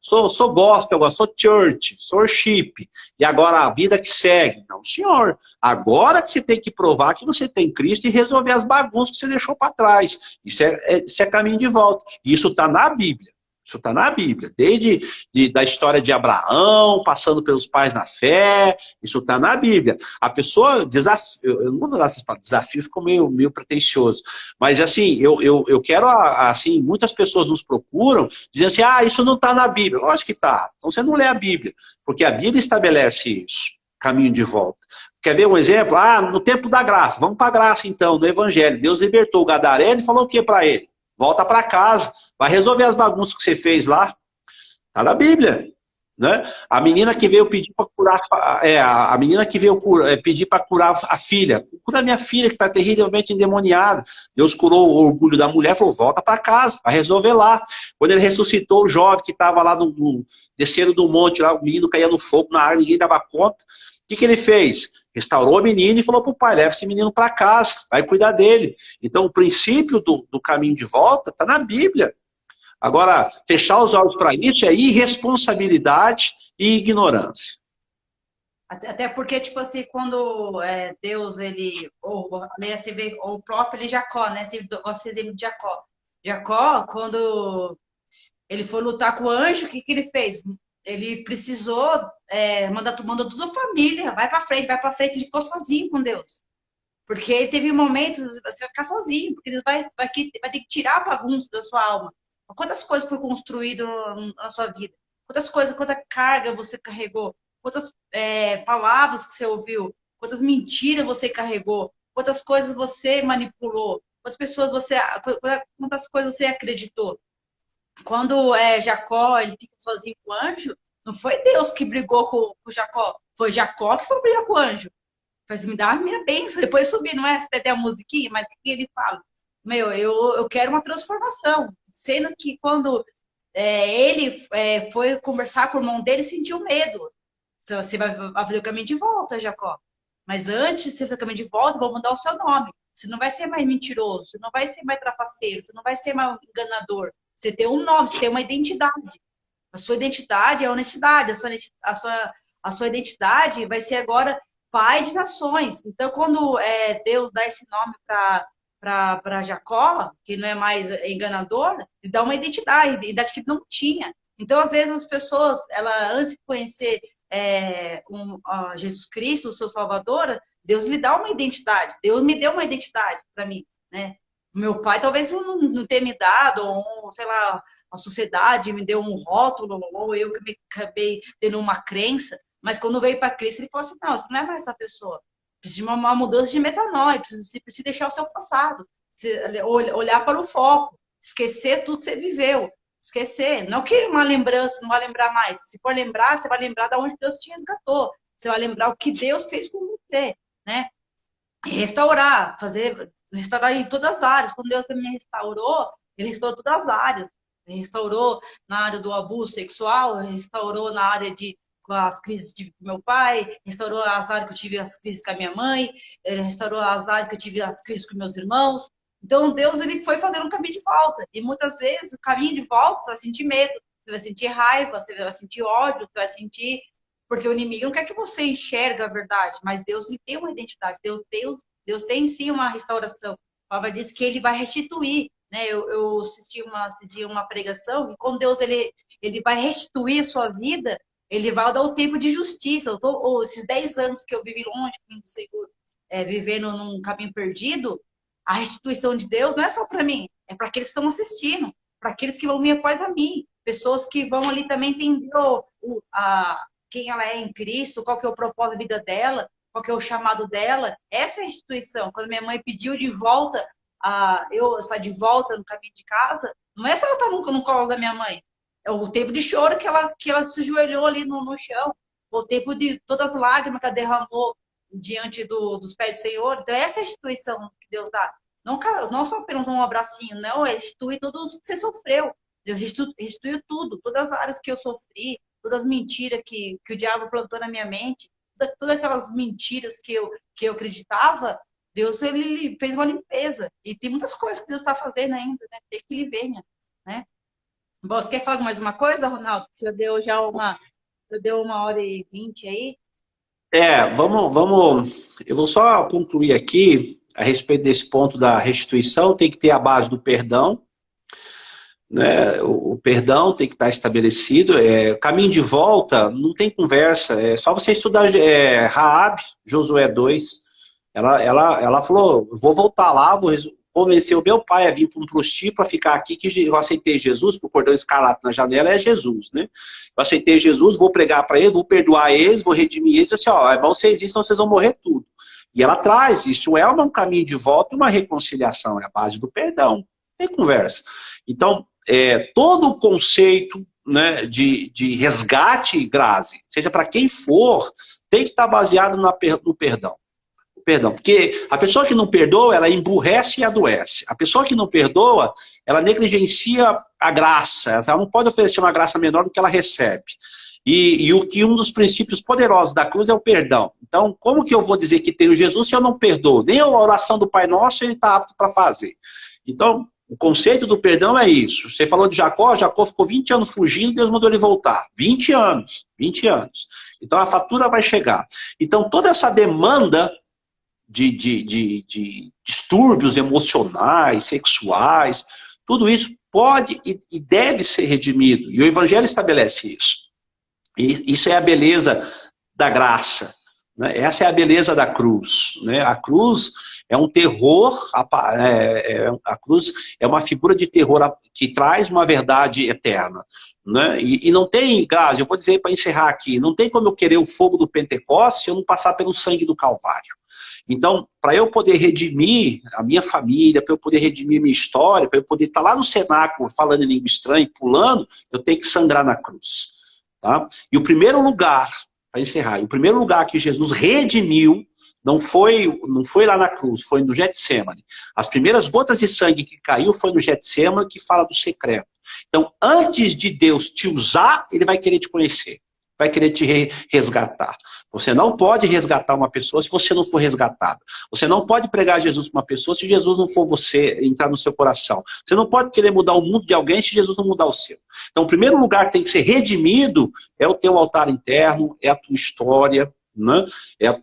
sou gospel, agora sou church, sou worship, e agora a vida que segue. Não, senhor. Agora que você tem que provar que você tem Cristo e resolver as bagunças que você deixou para trás. Isso é caminho de volta. E isso está na Bíblia. Isso está na Bíblia, desde da história de Abraão, passando pelos pais na fé, isso está na Bíblia. A pessoa, eu não vou usar essas palavras, desafio ficou meio pretencioso, mas assim, eu quero, assim, muitas pessoas nos procuram, dizendo assim, isso não está na Bíblia. Lógico que está, então você não lê a Bíblia, porque a Bíblia estabelece isso, caminho de volta. Quer ver um exemplo? No tempo da graça, vamos para a graça então, no Evangelho, Deus libertou o Gadareno e falou o que para ele? Volta para casa. Vai resolver as bagunças que você fez lá. Está na Bíblia. Né? A menina que veio pedir para curar. A menina que veio pedir para curar a filha. Cura minha filha, que está terrivelmente endemoniada. Deus curou o orgulho da mulher, falou: volta para casa, vai resolver lá. Quando ele ressuscitou o jovem que estava lá descendo do monte, lá, o menino caía no fogo, na água, ninguém dava conta. O que ele fez? Restaurou o menino e falou para o pai: leva esse menino para casa, vai cuidar dele. Então, o princípio do caminho de volta está na Bíblia. Agora, fechar os olhos para isso é irresponsabilidade e ignorância. Até porque, tipo assim, quando Deus, você vê, o próprio Jacó, né? Você gosta desse exemplo de Jacó. Jacó, quando ele foi lutar com o anjo, o que ele fez? Ele precisou, mandou toda a família, vai para frente, ele ficou sozinho com Deus. Porque teve momentos, você vai ficar sozinho, porque Deus vai ter que tirar a bagunça da sua alma. Quantas coisas foi construído na sua vida? Quanta carga você carregou? Quantas palavras que você ouviu? Quantas mentiras você carregou? Quantas coisas você manipulou? Quantas coisas você acreditou? Quando Jacó ele fica sozinho com o anjo, Não foi Deus que brigou com Jacó. Foi Jacó que foi brigar com o anjo. Mas me dá a minha bênção. Depois subir, não é até a musiquinha, mas o que ele fala? Meu, eu quero uma transformação. Sendo que quando ele foi conversar com o irmão dele, sentiu medo. Você vai fazer o caminho de volta, Jacó. Mas antes de você fazer o caminho de volta, vou mudar o seu nome. Você não vai ser mais mentiroso, você não vai ser mais trapaceiro, você não vai ser mais enganador. Você tem um nome, você tem uma identidade. A sua identidade é a honestidade. A sua identidade vai ser agora pai de nações. Então, quando Deus dá esse nome para Jacó, que não é mais enganador, ele dá uma identidade que ele não tinha. Então, às vezes, as pessoas, antes de conhecer Jesus Cristo, o seu Salvador, Deus lhe dá uma identidade. Deus me deu uma identidade para mim, né? Meu pai talvez não tenha me dado, ou sei lá, a sociedade me deu um rótulo, ou eu que me acabei tendo uma crença, mas quando veio para Cristo, ele falou assim, não, você não é mais essa pessoa. Precisa de uma mudança de metanoia, você precisa deixar o seu passado, olhar para o foco, esquecer tudo que você viveu, esquecer. Não que uma lembrança, não vai lembrar mais. Se for lembrar, você vai lembrar de onde Deus te resgatou. Você vai lembrar o que Deus fez com você, né? E restaurar em todas as áreas. Quando Deus também restaurou, ele restaurou todas as áreas. Ele restaurou na área do abuso sexual, restaurou na área com as crises que tive com meu pai, restaurou as áreas que eu tive as crises com a minha mãe, restaurou as áreas que eu tive as crises com meus irmãos. Então, Deus ele foi fazendo um caminho de volta. E muitas vezes, o caminho de volta, você vai sentir medo, você vai sentir raiva, você vai sentir ódio, você vai sentir... Porque o inimigo não quer que você enxergue a verdade, mas Deus ele tem uma identidade, Deus tem sim uma restauração. A palavra diz que ele vai restituir. Né? Eu assisti uma pregação, e quando Deus ele vai restituir a sua vida, ele vai dar o tempo de justiça. Esses 10 anos que eu vivi longe do Senhor, vivendo num caminho perdido, a restituição de Deus não é só para mim, é para aqueles que estão assistindo, para aqueles que vão vir após a mim, pessoas que vão ali também entender quem ela é em Cristo, qual que é o propósito da vida dela, qual que é o chamado dela. Essa é a restituição. Quando minha mãe pediu de volta, eu estar de volta no caminho de casa, não é só eu estar no colo da minha mãe, é o tempo de choro que ela se ajoelhou ali no chão, o tempo de todas as lágrimas que ela derramou diante dos pés do Senhor. Então, essa é a restituição que Deus dá. Não só apenas um abracinho, não, é restituir tudo o que você sofreu. Deus restituiu tudo, todas as áreas que eu sofri, todas as mentiras que o diabo plantou na minha mente, todas aquelas mentiras que eu acreditava, Deus ele fez uma limpeza. E tem muitas coisas que Deus está fazendo ainda, né? Tem que ele venha, né? Bom, você quer falar mais uma coisa, Ronaldo? Já deu 1h20 aí. Vamos. Eu vou só concluir aqui a respeito desse ponto da restituição. Tem que ter a base do perdão, né? O perdão tem que estar estabelecido. Caminho de volta, não tem conversa. É só você estudar Raabe, Josué 2. Ela falou, vou voltar lá, vou convencer o meu pai a vir para um prostíbulo para ficar aqui, que eu aceitei Jesus, que o cordão escarlate na janela é Jesus, né? Eu aceitei Jesus, vou pregar para eles, vou perdoar eles, vou redimir eles, assim, ó, é bom vocês isso, senão vocês vão morrer tudo. E ela traz, isso é um caminho de volta e uma reconciliação, é a base do perdão, não tem conversa. Então, todo o conceito, né, de resgate, Grazi, seja para quem for, tem que estar baseado no perdão. Perdão, porque a pessoa que não perdoa, ela emburrece e adoece. A pessoa que não perdoa, ela negligencia a graça. Ela não pode oferecer uma graça menor do que ela recebe. E um dos princípios poderosos da cruz é o perdão. Então, como que eu vou dizer que tenho Jesus se eu não perdoo? Nem a oração do Pai Nosso ele está apto para fazer. Então, o conceito do perdão é isso. Você falou de Jacó ficou 20 anos fugindo, Deus mandou ele voltar. 20 anos. Então, a fatura vai chegar. Então, toda essa demanda de distúrbios emocionais, sexuais, tudo isso pode e deve ser redimido. E o Evangelho estabelece isso. E isso é a beleza da graça, né? Essa é a beleza da cruz, né? A cruz é um terror, a cruz é uma figura de terror que traz uma verdade eterna. Né? E não tem, Grazi, eu vou dizer para encerrar aqui, não tem como eu querer o fogo do Pentecostes se eu não passar pelo sangue do Calvário. Então, para eu poder redimir a minha família, para eu poder redimir minha história, para eu poder estar lá no cenáculo falando em língua estranha, pulando, eu tenho que sangrar na cruz. Tá? E o primeiro lugar, para encerrar, o primeiro lugar que Jesus redimiu não foi lá na cruz, foi no Getsemane. As primeiras gotas de sangue que caiu foi no Getsemane, que fala do secreto. Então, antes de Deus te usar, ele vai querer te conhecer, vai querer te resgatar. Você não pode resgatar uma pessoa se você não for resgatado. Você não pode pregar Jesus para uma pessoa se Jesus não for você, entrar no seu coração. Você não pode querer mudar o mundo de alguém se Jesus não mudar o seu. Então, o primeiro lugar que tem que ser redimido é o teu altar interno, é a tua história, né? É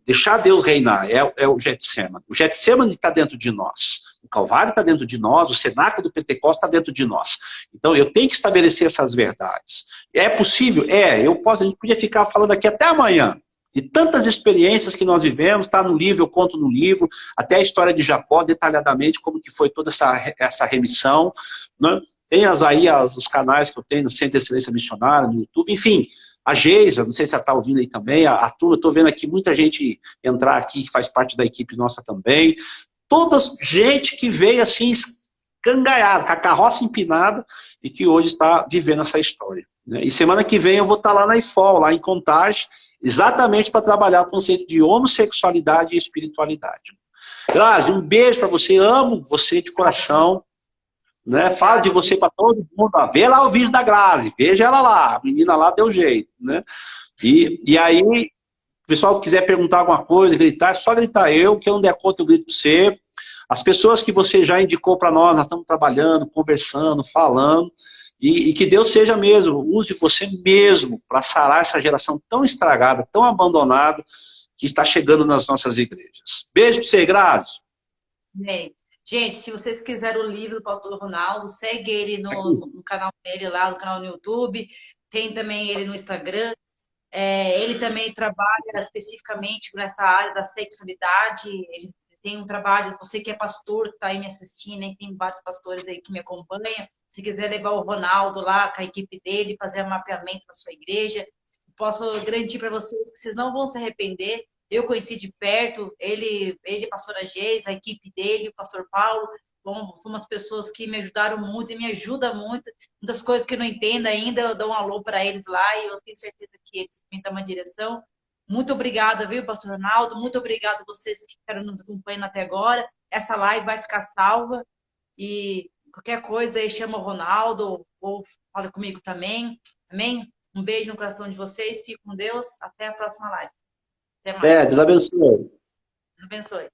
deixar Deus reinar, é o Getsemane. O Getsemane está dentro de nós. O Calvário está dentro de nós, o cenáculo do Pentecostes está dentro de nós. Então, eu tenho que estabelecer essas verdades. É possível? A gente podia ficar falando aqui até amanhã, de tantas experiências que nós vivemos, está no livro, eu conto no livro, até a história de Jacó, detalhadamente, como que foi toda essa remissão, né? Tem os canais que eu tenho no Centro de Excelência Missionária, no YouTube, enfim, a Geisa, não sei se você está ouvindo aí também, a turma, estou vendo aqui muita gente entrar aqui, que faz parte da equipe nossa também, toda gente que veio assim, escangaiada, com a carroça empinada, e que hoje está vivendo essa história. E semana que vem eu vou estar lá na IFOL, lá em Contagem, exatamente para trabalhar o conceito de homossexualidade e espiritualidade. Grazi, um beijo para você, amo você de coração, né? Falo de você para todo mundo, vê lá o vídeo da Grazi, veja ela lá, a menina lá deu jeito, né? E aí, o pessoal que quiser perguntar alguma coisa, gritar, é só gritar eu, que eu não der conta eu grito para você. As pessoas que você já indicou para nós estamos trabalhando, conversando, falando, e que Deus seja mesmo, use você mesmo para sarar essa geração tão estragada, tão abandonada, que está chegando nas nossas igrejas. Beijo para você, Grazi. Bem, gente, se vocês quiserem o livro do Pastor Ronaldo, segue ele no canal dele lá, no canal no YouTube, tem também ele no Instagram. Ele também trabalha especificamente nessa área da sexualidade. Ele tem um trabalho, você que é pastor, que está aí me assistindo, hein? Tem vários pastores aí que me acompanham. Se quiser levar o Ronaldo lá com a equipe dele, fazer um mapeamento na sua igreja, posso garantir para vocês que vocês não vão se arrepender. Eu conheci de perto, ele pastora Geis, a equipe dele, o pastor Paulo, são umas pessoas que me ajudaram muito e me ajudam muito. Muitas coisas que eu não entendo ainda, eu dou um alô para eles lá e eu tenho certeza que eles me dão uma direção. Muito obrigada, viu, pastor Ronaldo? Muito obrigada a vocês que ficaram nos acompanhando até agora. Essa live vai ficar salva e qualquer coisa aí chama o Ronaldo ou fala comigo também. Amém? Um beijo no coração de vocês. Fique com Deus. Até a próxima live. Até mais. Deus abençoe. Deus abençoe.